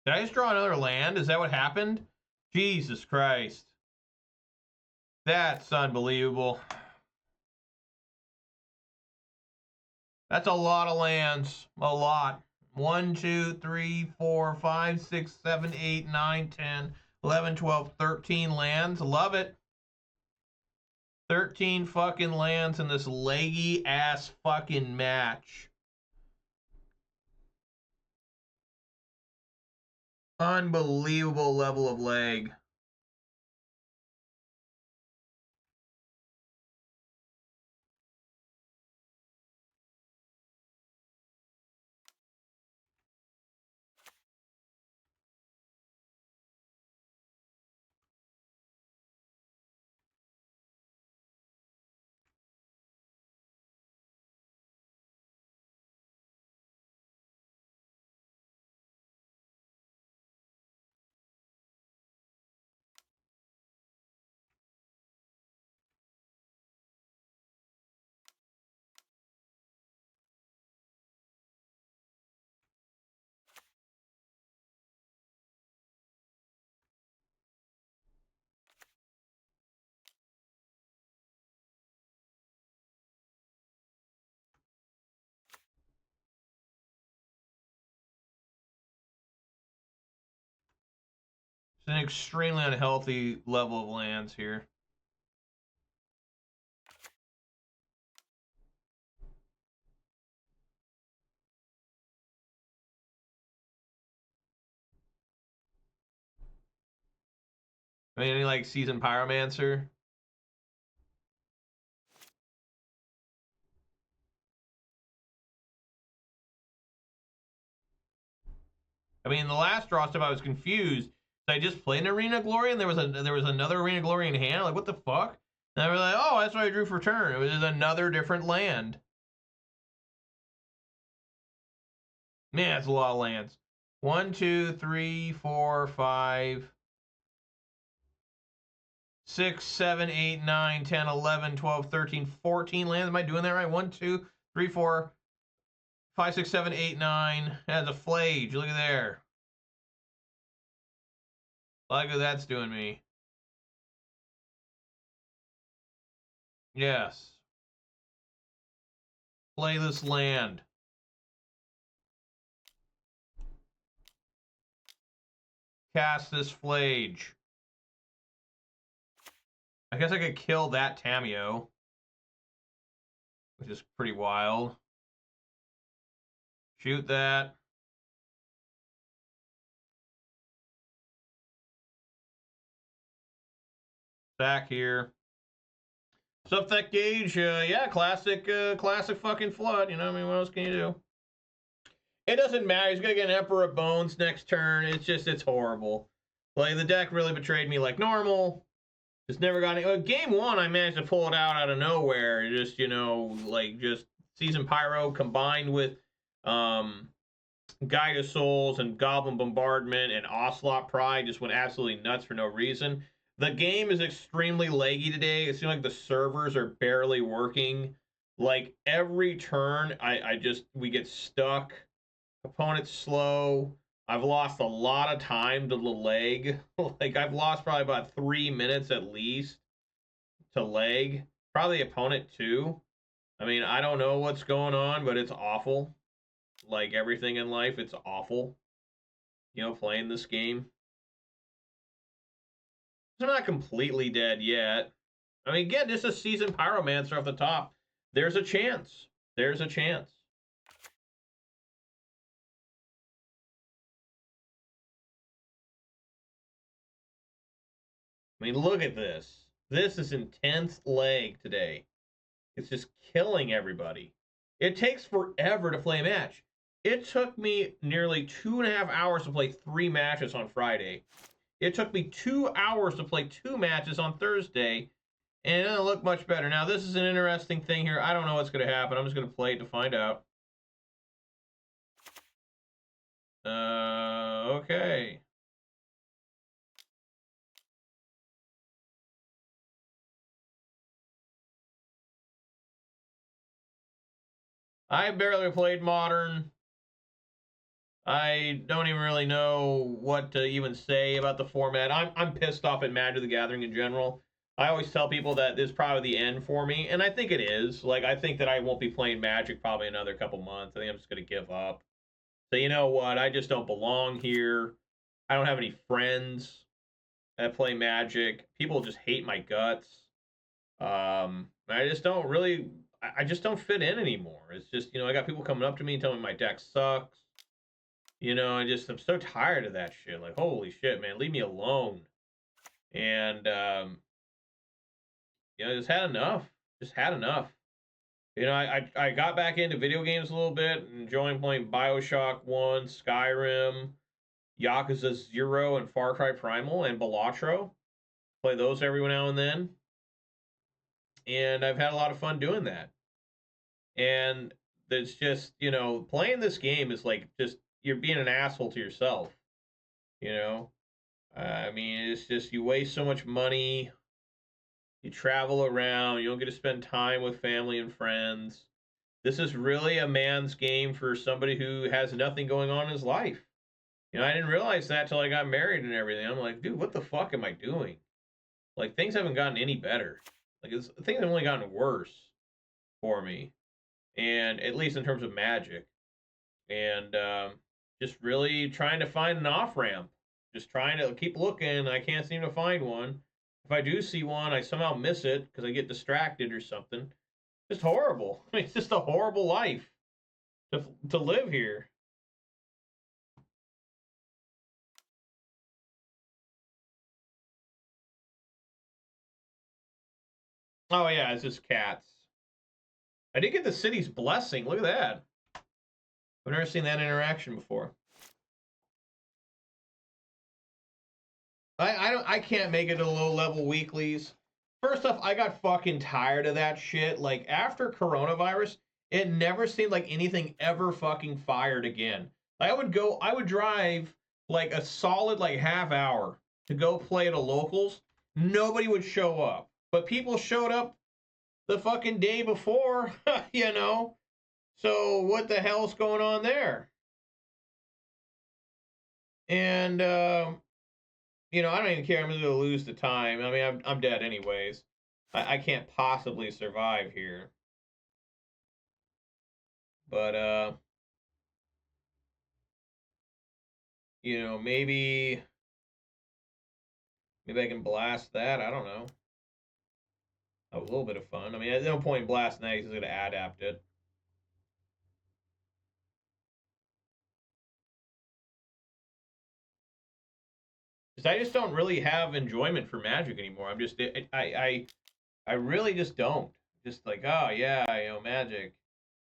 Did I just draw another land? Is that what happened? Jesus Christ. That's unbelievable. That's a lot of lands. A lot. 1, 2, 3, 4, 5, 6, 7, 8, 9, 10, 11, 12, 13 lands. Love it. 13 fucking lands in this leggy ass fucking match. Unbelievable level of leg. It's an extremely unhealthy level of lands here. I mean, any like Seasoned Pyromancer? I mean, the last draw stuff I was confused. I just played an Arena Glory and there was another Arena Glory in hand. Like, what the fuck? And I was like, oh, that's what I drew for turn. It was just another different land. Man, that's a lot of lands. 1, 2, 3, 4, 5, 6, 7, 8, 9, 10, 11, 12, 13, 14 lands. Am I doing that right? 1, 2, 3, 4, 5, 6, 7, 8, 9. That's a Phlage. Look at there. Look what that's doing me. Yes. Play this land. Cast this Phlage. I guess I could kill that Tamiyo, which is pretty wild. Shoot that. Back here. What's up, that gauge? Yeah, classic fucking flood. You know, I mean, what else can you do? It doesn't matter. He's gonna get an Emperor of Bones next turn. It's horrible. Like, the deck really betrayed me like normal. Just never got any. Game one, I managed to pull it out of nowhere. Just, you know, like, just Seasoned Pyro combined with Guide of Souls and Goblin Bombardment and Ocelot Pride just went absolutely nuts for no reason. The game is extremely laggy today. It seems like the servers are barely working. Like, every turn, we get stuck. Opponent's slow. I've lost a lot of time to the leg. Like, I've lost probably about 3 minutes at least to leg. Probably opponent too. I mean, I don't know what's going on, but it's awful. Like everything in life, it's awful. You know, playing this game. I'm not completely dead yet. I mean, again, just a Seasoned Pyromancer off the top. There's a chance. There's a chance. I mean, look at this. This is intense leg today. It's just killing everybody. It takes forever to play a match. It took me nearly 2.5 hours to play 3 matches on Friday. It took me 2 hours to play 2 matches on Thursday, and it doesn't look much better. Now, this is an interesting thing here. I don't know what's going to happen. I'm just going to play it to find out. Okay. I barely played Modern. I don't even really know what to even say about the format. I'm pissed off at Magic the Gathering in general. I always tell people that this is probably the end for me, and I think it is. Like, I think that I won't be playing Magic probably another couple months. I think I'm just going to give up. So, you know what? I just don't belong here. I don't have any friends that play Magic. People just hate my guts. I just don't really, I just don't fit in anymore. It's just, I got people coming up to me and telling me my deck sucks. I'm so tired of that shit. Like, holy shit, man, leave me alone. And, just had enough. Just had enough. I got back into video games a little bit, enjoying playing Bioshock 1, Skyrim, Yakuza 0, and Far Cry Primal, and Balatro. Play those every now and then. And I've had a lot of fun doing that. And it's just, playing this game is like just, you're being an asshole to yourself. I mean, it's just, you waste so much money. You travel around. You don't get to spend time with family and friends. This is really a man's game for somebody who has nothing going on in his life. I didn't realize that till I got married and everything. I'm like, dude, what the fuck am I doing? Like, things haven't gotten any better. Like, things have only gotten worse for me. And at least in terms of Magic. And just really trying to find an off-ramp. Just trying to keep looking. I can't seem to find one. If I do see one, I somehow miss it because I get distracted or something. It's horrible. It's just a horrible life to live here. Oh yeah, it's just cats. I did get the city's blessing. Look at that. I've never seen that interaction before. I can't make it to low level weeklies. First off, I got fucking tired of that shit. Like after coronavirus, it never seemed like anything ever fucking fired again. I would drive like a solid like half hour to go play at a locals. Nobody would show up. But people showed up the fucking day before, So what the hell's going on there? And I don't even care. I'm just gonna lose the time. I mean, I'm dead anyways. I can't possibly survive here. But maybe I can blast that. I don't know. Have a little bit of fun. I mean, there's no point in blasting that. He's gonna adapt it. Because I just don't really have enjoyment for Magic anymore. I'm just I really just don't. Just like, oh yeah, Magic.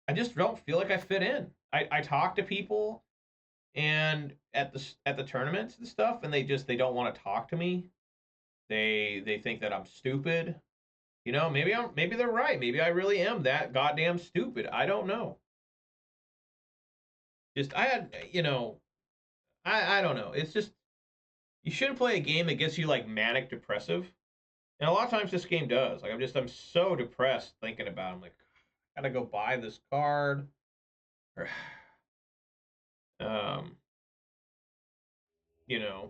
I just don't feel like I fit in. I talk to people and at the tournaments and stuff, and they don't want to talk to me. They think that I'm stupid. Maybe they're right. Maybe I really am that goddamn stupid. I don't know. Just I had I don't know. It's just you shouldn't play a game that gets you like manic depressive. And a lot of times this game does. Like I'm so depressed thinking about it. I'm like, I gotta go buy this card. um you know.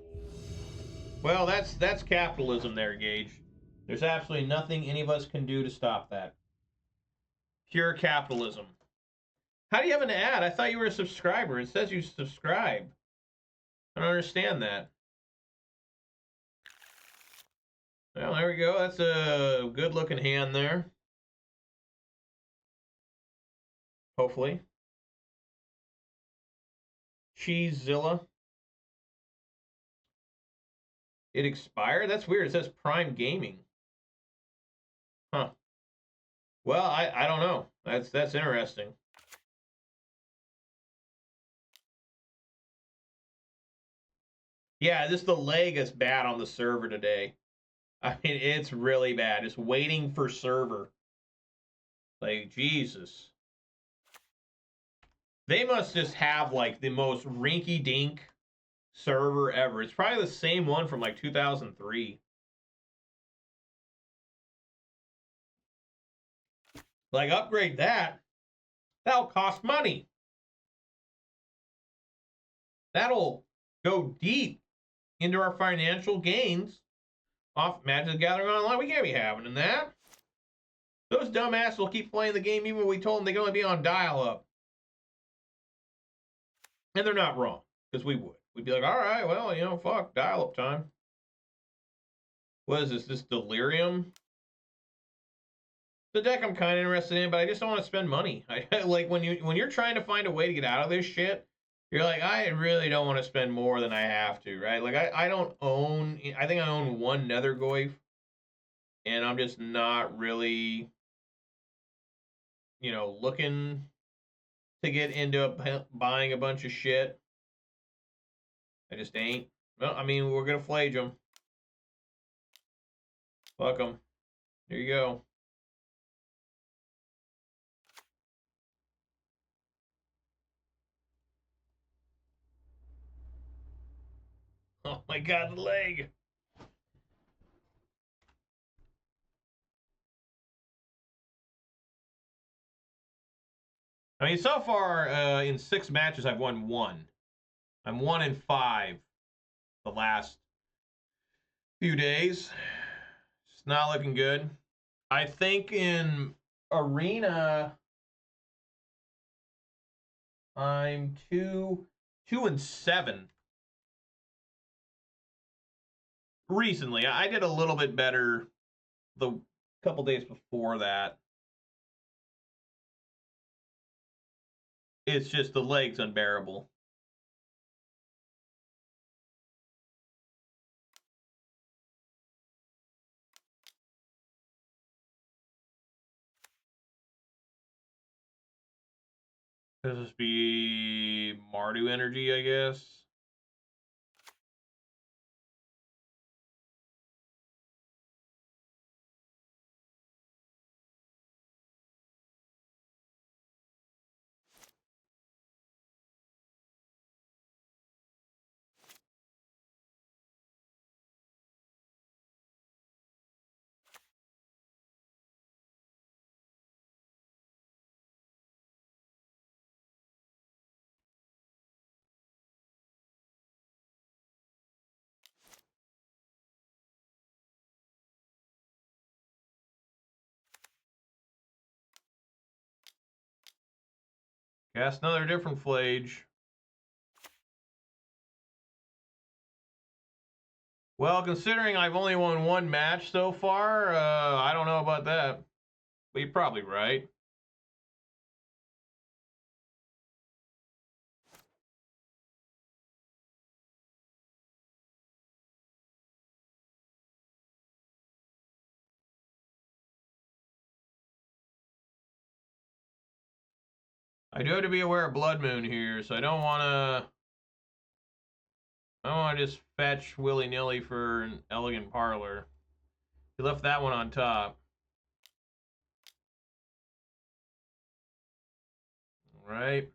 Well, that's capitalism there, Gage. There's absolutely nothing any of us can do to stop that. Pure capitalism. How do you have an ad? I thought you were a subscriber. It says you subscribe. I don't understand that. Well, there we go. That's a good looking hand there. Hopefully. Cheesezilla. It expired? That's weird. It says Prime Gaming. Huh. Well, I don't know. That's interesting. Yeah, this the lag is bad on the server today. I mean, it's really bad. It's waiting for server. Like, Jesus. They must just have, like, the most rinky-dink server ever. It's probably the same one from, like, 2003. Like, upgrade that. That'll cost money. That'll go deep into our financial gains off Magic the Gathering Online. We can't be having that. Those dumbasses will keep playing the game even when we told them they can only be on dial-up. And they're not wrong, because we would. We'd be like, all right, well, you know, fuck, dial-up time. What is this? This Delirium? The deck I'm kind of interested in, but I just don't want to spend money. Like, when you're trying to find a way to get out of this shit, you're like, I really don't want to spend more than I have to, right? Like, I don't own... I think I own one Nethergoyf, and I'm just not really, you know, looking to get into buying a bunch of shit. I just ain't. Well, I mean, we're going to Phlage them. Fuck them. There you go. Oh my god, the leg. I mean, so far in 6 matches, I've won 1. I'm 1-5 the last few days. It's not looking good. I think in Arena, I'm 2-7. Recently, I did a little bit better the couple days before that. It's just the leg's unbearable. Does this be Mardu energy, I guess? Cast another different Phlage. Well, considering I've only won 1 match so far, I don't know about that. But you're probably right. I do have to be aware of Blood Moon here, so I don't want to just fetch willy-nilly for an Elegant Parlor. He left that one on top. All right.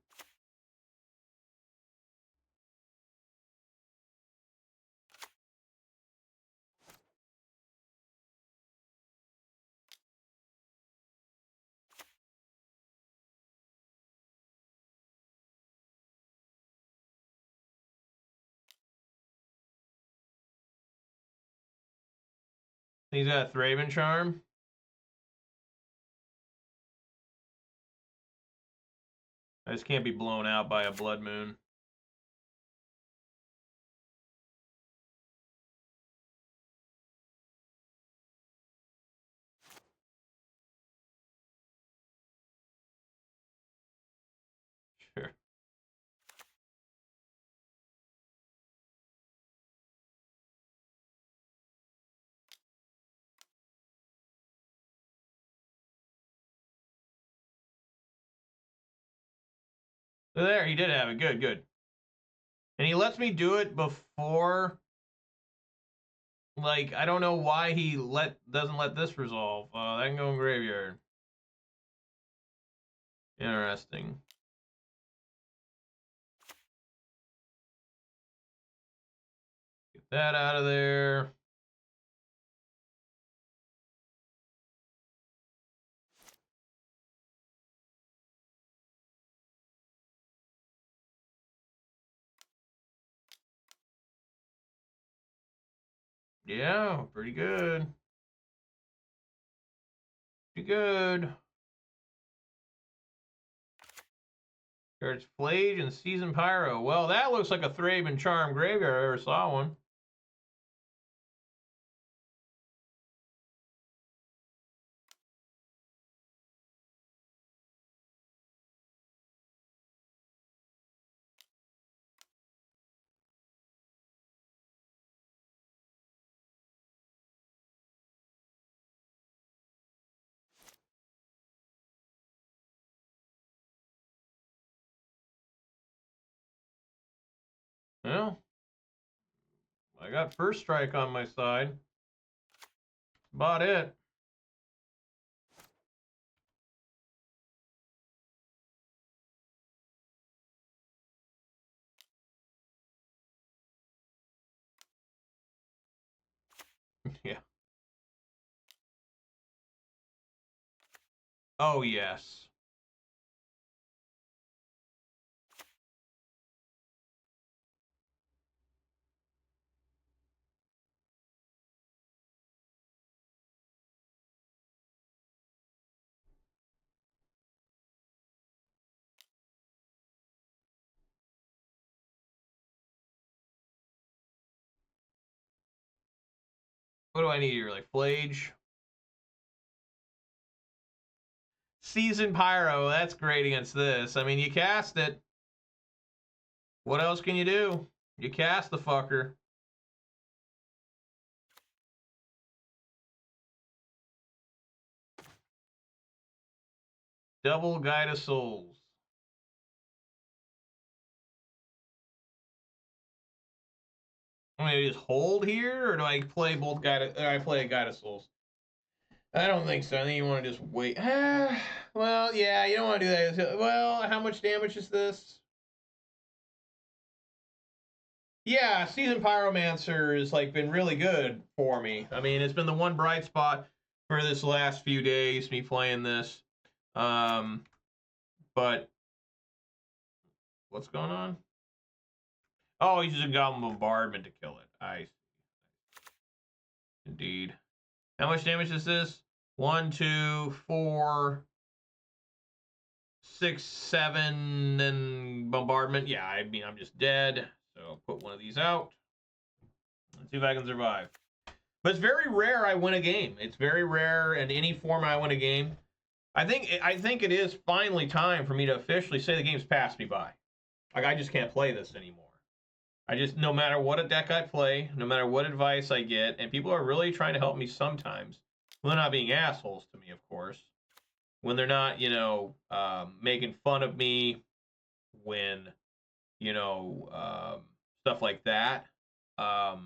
He's got a Thraben Charm. I just can't be blown out by a Blood Moon. Sure. So there, he did have it. Good, good. And he lets me do it before. Like, I don't know why he doesn't let this resolve. That can go in graveyard. Interesting. Get that out of there. Yeah, pretty good. Pretty good. There's Phlage and Seasoned Pyro. Well, that looks like a Thraben Charm graveyard. I ever saw one. Well, I got first strike on my side. About it. Yeah. Oh, yes. What do I need here? Like Phlage? Seasoned Pyro. That's great against this. I mean, you cast it. What else can you do? You cast the fucker. Double Guide of Souls. I mean, just hold here, or do I play both I play a Guide of Souls? I don't think so. I think you want to just wait. Well, yeah, you don't want to do that. Well, how much damage is this? Yeah, Seasoned Pyromancer has like been really good for me. I mean, it's been the one bright spot for this last few days, me playing this. But what's going on? Oh, he's using Goblin Bombardment to kill it. I indeed. How much damage is this? 1, 2, 4, 6, 7, and bombardment. Yeah, I mean, I'm just dead. So I'll put one of these out. Let's see if I can survive. But it's very rare I win a game. It's very rare in any format I win a game. I think it is finally time for me to officially say the game's passed me by. Like, I just can't play this anymore. I just, no matter what a deck I play, no matter what advice I get, and people are really trying to help me sometimes. When they're not being assholes to me, of course. When they're not, making fun of me. When, stuff like that. But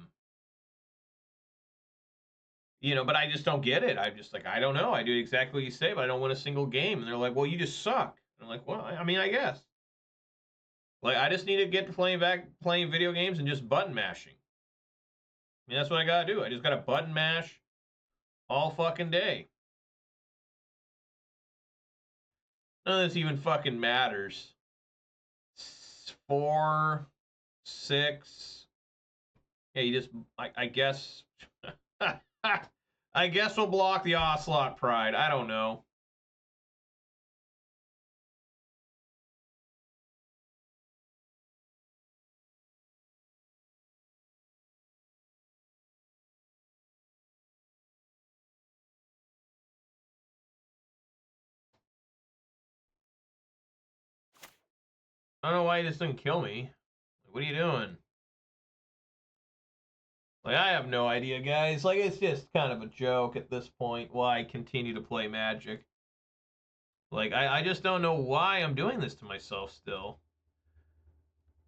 I just don't get it. I'm just like, I don't know. I do exactly what you say, but I don't win a single game. And they're like, well, you just suck. And I'm like, well, I mean, I guess. Like, I just need to get to playing video games and just button mashing. I mean, that's what I gotta do. I just gotta button mash all fucking day. None of this even fucking matters. 4, 6. Yeah, you just, I guess. I guess we'll block the Ocelot Pride. I don't know. I don't know why he just didn't kill me. What are you doing? Like, I have no idea, guys. Like, it's just kind of a joke at this point why I continue to play Magic. Like, I just don't know why I'm doing this to myself still.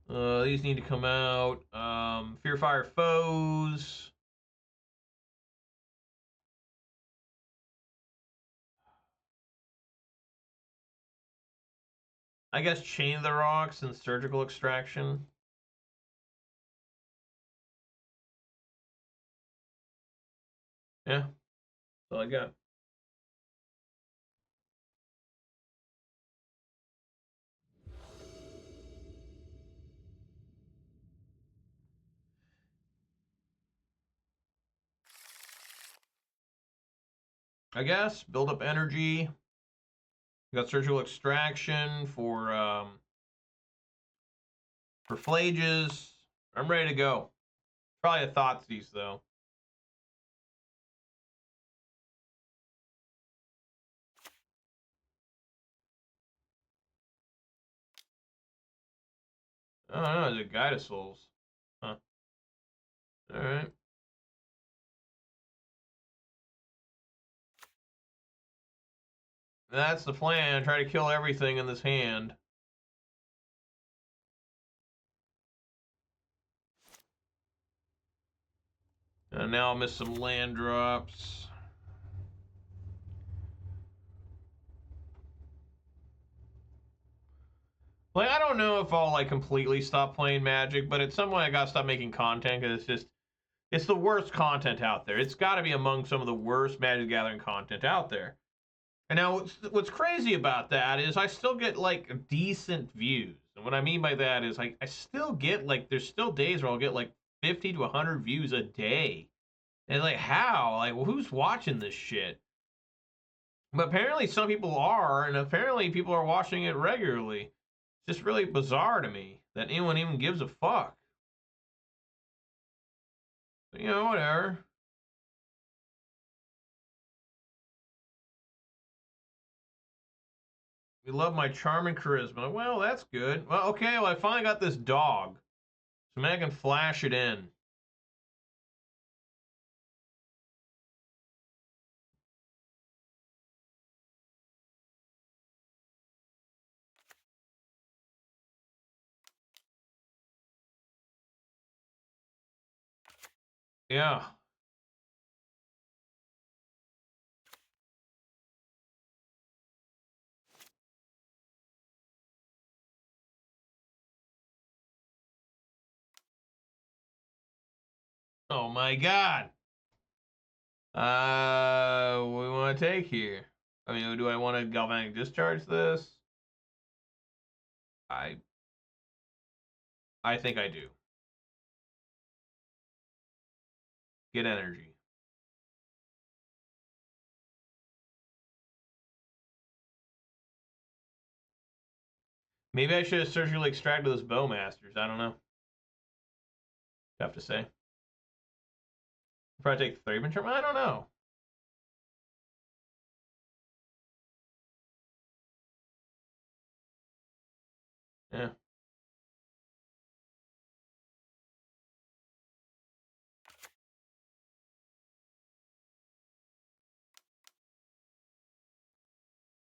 These need to come out. Fearfire Foes. I guess Chain of the Rocks and Surgical Extraction. Yeah, that's all I got. I guess. Build up energy. Got Surgical Extraction for Phlages. I'm ready to go. Probably a Thoughtseize, though. I don't know. Is it Guide of Souls? Huh. Alright. That's the plan. Try to kill everything in this hand. And now I'll miss some land drops. Like, I don't know if I'll, like, completely stop playing Magic, but at some point I gotta stop making content, because it's just, it's the worst content out there. It's gotta be among some of the worst Magic Gathering content out there. And now, what's crazy about that is I still get, like, decent views. And what I mean by that is, like, I still get, like, there's still days where I'll get, like, 50 to 100 views a day. And, like, how? Like, well, who's watching this shit? But apparently some people are, and apparently people are watching it regularly. It's just really bizarre to me that anyone even gives a fuck. But, you know, whatever. We love my charm and charisma. Well, that's good. Well, okay, well, I finally got this dog. So maybe I can flash it in. Yeah. Oh my god. What do we want to take here? I mean, do I want to Galvanic Discharge this? I think I do. Get energy. Maybe I should have surgically extracted those Bowmasters. I don't know. Tough to say. Probably take Thraben Charm. I don't know. Yeah.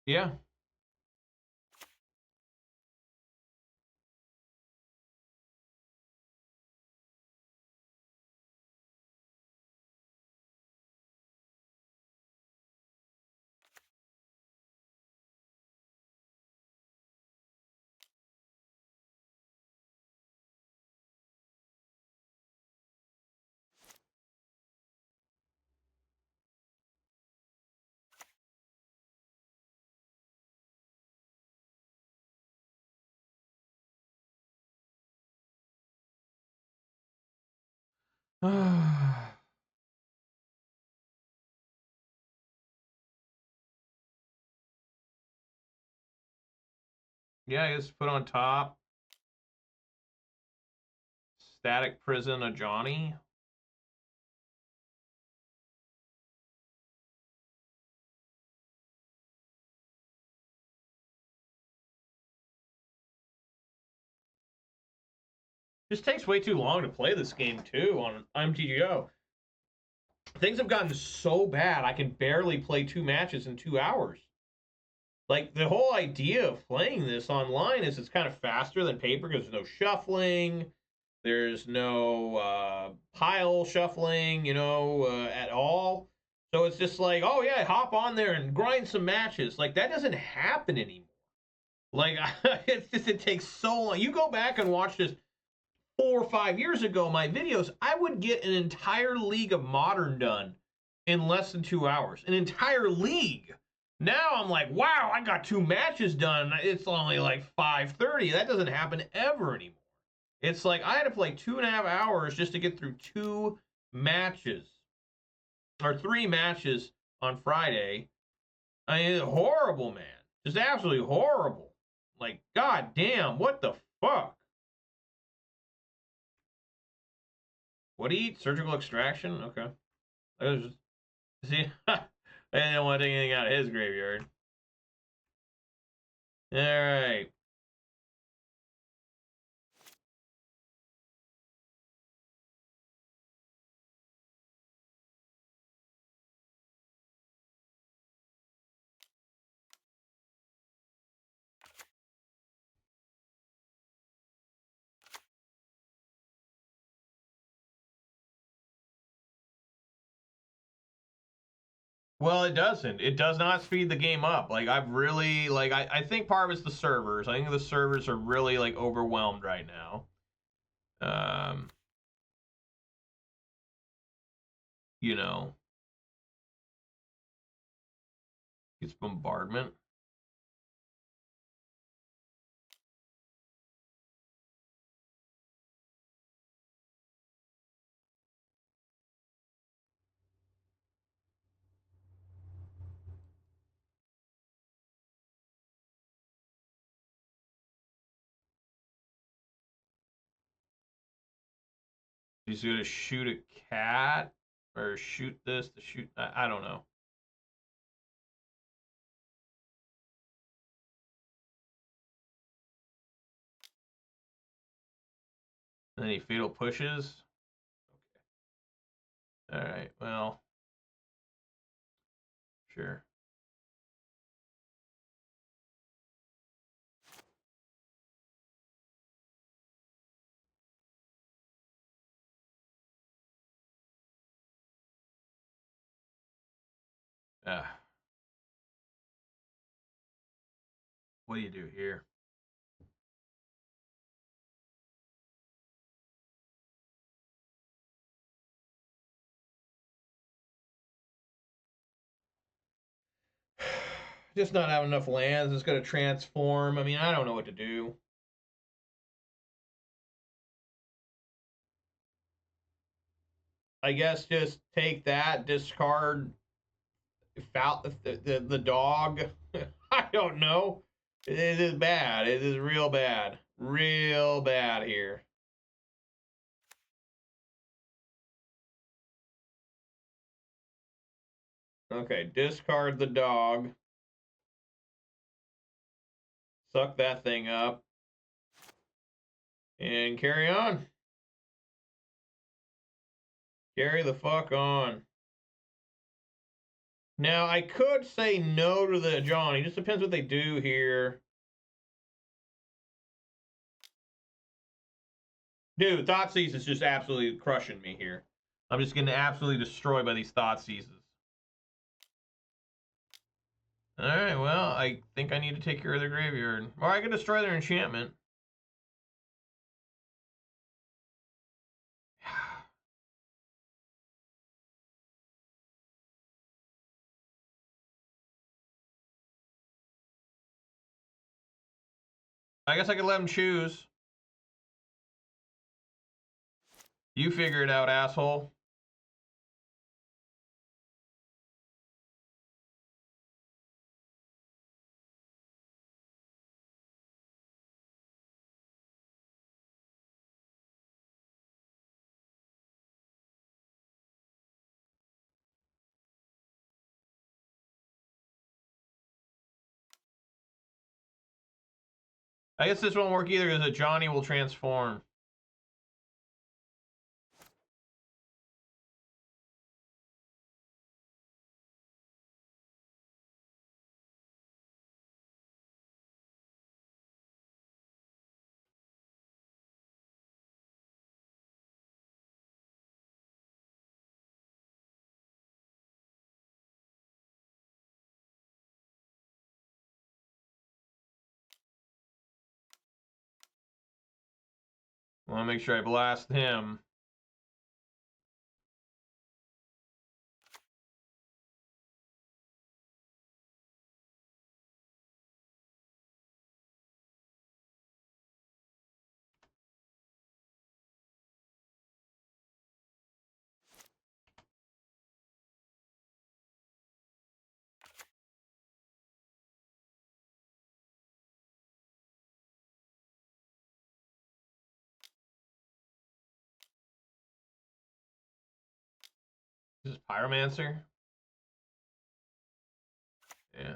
Yeah. Yeah, I guess put on top. Static Prison Ajani. Just takes way too long to play this game, too, on MTGO. Things have gotten so bad, I can barely play 2 matches in 2 hours. Like, the whole idea of playing this online is it's kind of faster than paper because there's no shuffling. There's no pile shuffling, you know, at all. So it's just like, oh, yeah, hop on there and grind some matches. Like, that doesn't happen anymore. Like, it's just, it takes so long. You go back and watch this 4 or 5 years ago, my videos, I would get an entire league of Modern done in less than 2 hours. An entire league. Now I'm like, wow, I got 2 matches done. It's only like 5:30. That doesn't happen ever anymore. It's like I had to play 2.5 hours just to get through 2 matches. Or 3 matches on Friday. I mean, it's horrible, man. Just absolutely horrible. Like, god damn, what the fuck? What do you eat? Surgical extraction? Okay. I was just, see, I didn't want to take anything out of his graveyard. Alright. Well, it doesn't. It does not speed the game up. Like, I've really, like, I think part of it's the servers. I think the servers are really, like, overwhelmed right now. You know, it's bombardment. He's gonna shoot a cat or shoot this to shoot. I don't know. And then he fatal pushes. Okay. All right. Well, sure. What do you do here? Just not have enough lands. It's gonna transform. I mean, I don't know what to do. I guess just take that, discard the dog. I don't know. It is bad. It is real bad. Real bad here. Okay, discard the dog. Suck that thing up. And carry on. Carry the fuck on. Now, I could say no to the Ajani. It just depends what they do here. Dude, Thoughtseize is just absolutely crushing me here. I'm just getting absolutely destroyed by these Thoughtseizes. Alright, well, I think I need to take care of their graveyard. Or I can destroy their enchantment. I guess I could let them choose. You figure it out, asshole. I guess this won't work either because Ajani will transform. I want to make sure I blast him. This is Pyromancer. Yeah.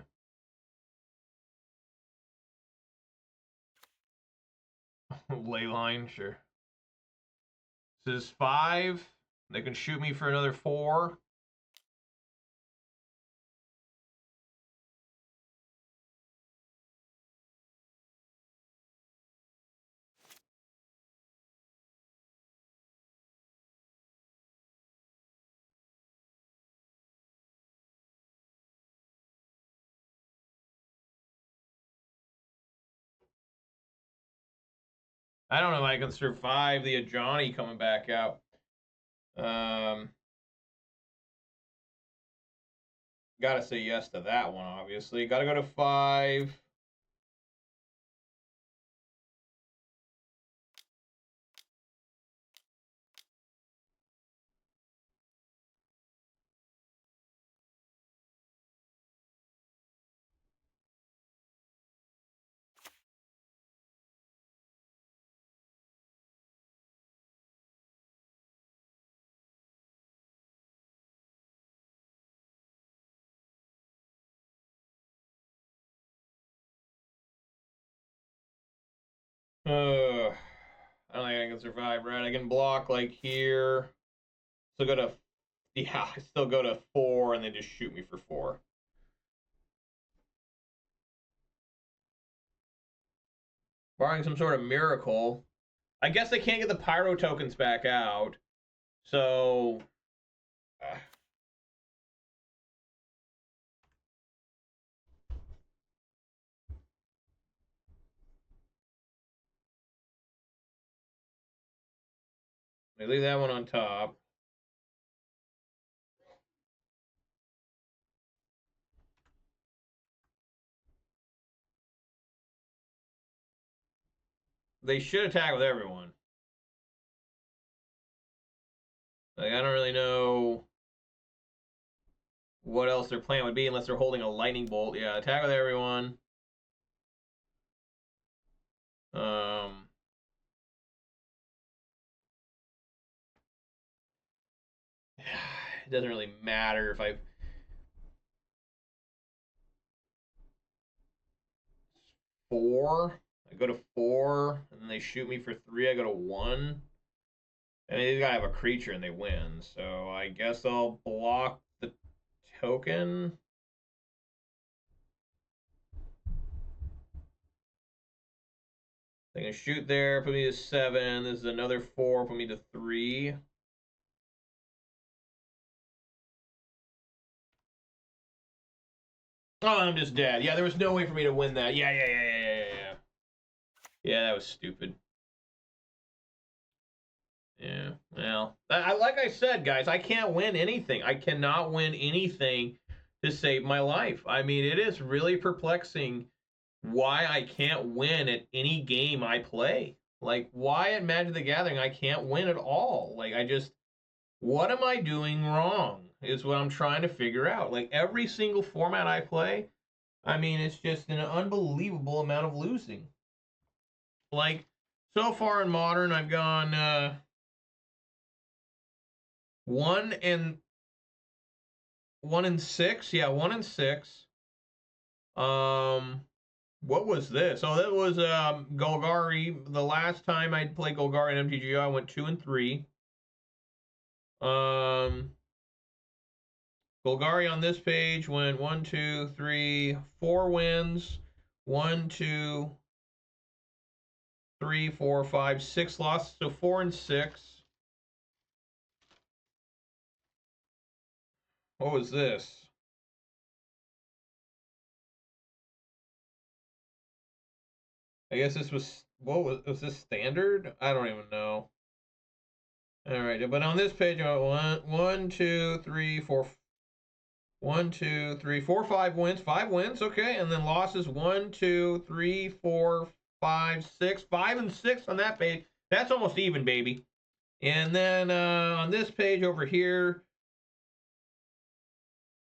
Leyline, sure. This is 5. They can shoot me for another 4. I don't know if I can survive the Ajani coming back out. Gotta say yes to that one, obviously. Gotta go to 5. I don't think I can survive, right? I can block like here. Still go to, yeah, I still go to 4 and they just shoot me for 4. Barring some sort of miracle. I guess they can't get the Pyro tokens back out. So... They leave that one on top. They should attack with everyone. Like, I don't really know what else their plan would be unless they're holding a lightning bolt. Yeah, attack with everyone. It doesn't really matter if I... 4. I go to 4, and then they shoot me for 3. I go to 1. And they gotta have a creature and they win. So I guess I'll block the token. They can shoot there, put me to 7. This is another 4, put me to 3. Oh, I'm just dead. Yeah, there was no way for me to win that. Yeah. Yeah, that was stupid. Yeah, well, like I said, guys, I can't win anything. I cannot win anything to save my life. I mean, it is really perplexing why I can't win at any game I play. Like, why at Magic the Gathering I can't win at all? Like, what am I doing wrong is what I'm trying to figure out. Like, every single format I play, I mean, it's just an unbelievable amount of losing. Like, so far in Modern, I've gone 1 and 6. Yeah, 1 and 6. What was this? Oh, that was Golgari. The last time I played Golgari in MTGO, I went 2 and 3. Golgari on this page went 1, 2, 3, 4 wins. 1, 2, 3, 4, 5, 6 losses. So 4 and 6. What was this? I guess this was, what was this standard? I don't even know. All right, but on this page, I went 1, 2, 3, 4. 1, 2, 3, 4, 5 wins. 5 wins, okay. And then losses 1, 2, 3, 4, 5, 6. 5 and 6 on that page. That's almost even, baby. And then on this page over here,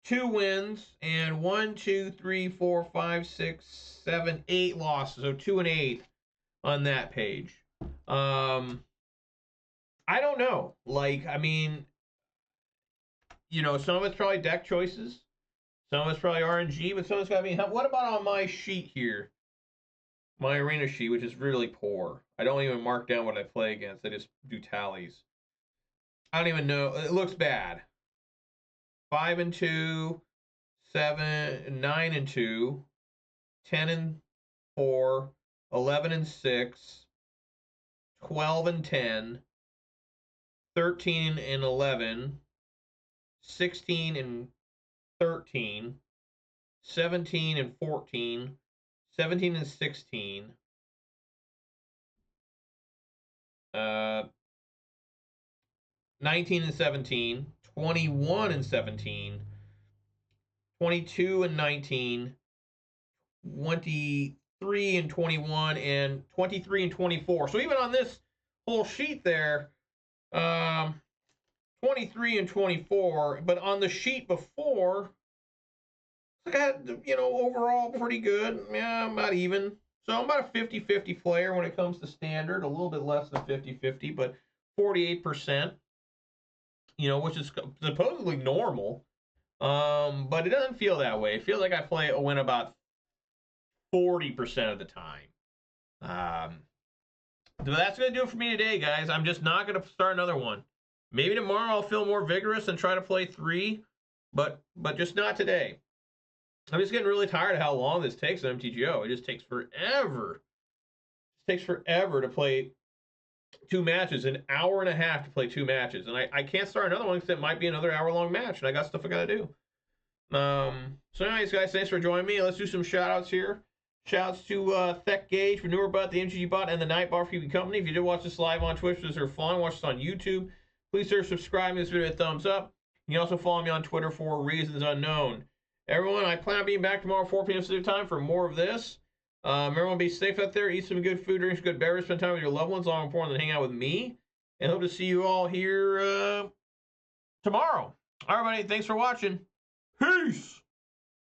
2 wins and 1, 2, 3, 4, 5, 6, 7, 8 losses. So 2 and 8 on that page. I don't know. Like, I mean, you know, some of it's probably deck choices. Some of it's probably RNG, but some of it's got to be help. What about on my sheet here? My arena sheet, which is really poor. I don't even mark down what I play against. I just do tallies. I don't even know. It looks bad. 5 and 2, 7, 9 and 2, 10 and 4, 11 and 6, 12 and 10, 13 and 11, 16 and 13, 17 and 14, 17 and 16, 19 and 17, 21 and 17, 22 and 19, 23 and 21, and 23 and 24. So even on this whole sheet there, 23 and 24, but on the sheet before, I got, you know, overall pretty good. Yeah, about even. So I'm about a 50-50 player when it comes to standard, a little bit less than 50-50, but 48%, you know, which is supposedly normal. But it doesn't feel that way. It feels like I win about 40% of the time. So that's going to do it for me today, guys. I'm just not going to start another one. Maybe tomorrow I'll feel more vigorous and try to play 3, but just not today. I'm just getting really tired of how long this takes on MTGO. It just takes forever. It takes forever to play 2 matches, an hour and a half to play 2 matches. And I can't start another one because it might be another hour-long match, and I got stuff I got to do. So anyways, guys, thanks for joining me. Let's do some shout-outs here. Shouts to Thek Gage, Manure Butt, the MTG Bot, and the Night Bar for keeping company. If you did watch this live on Twitch, this is fun. Watch this on YouTube. Please subscribe to this video with a thumbs up. You can also follow me on Twitter for reasons unknown. Everyone, I plan on being back tomorrow at 4 p.m. Pacific time for more of this. Everyone be safe out there. Eat some good food, drink some good beverages, spend time with your loved ones. Long important than hang out with me. And hope to see you all here tomorrow. All right, everybody. Thanks for watching. Peace.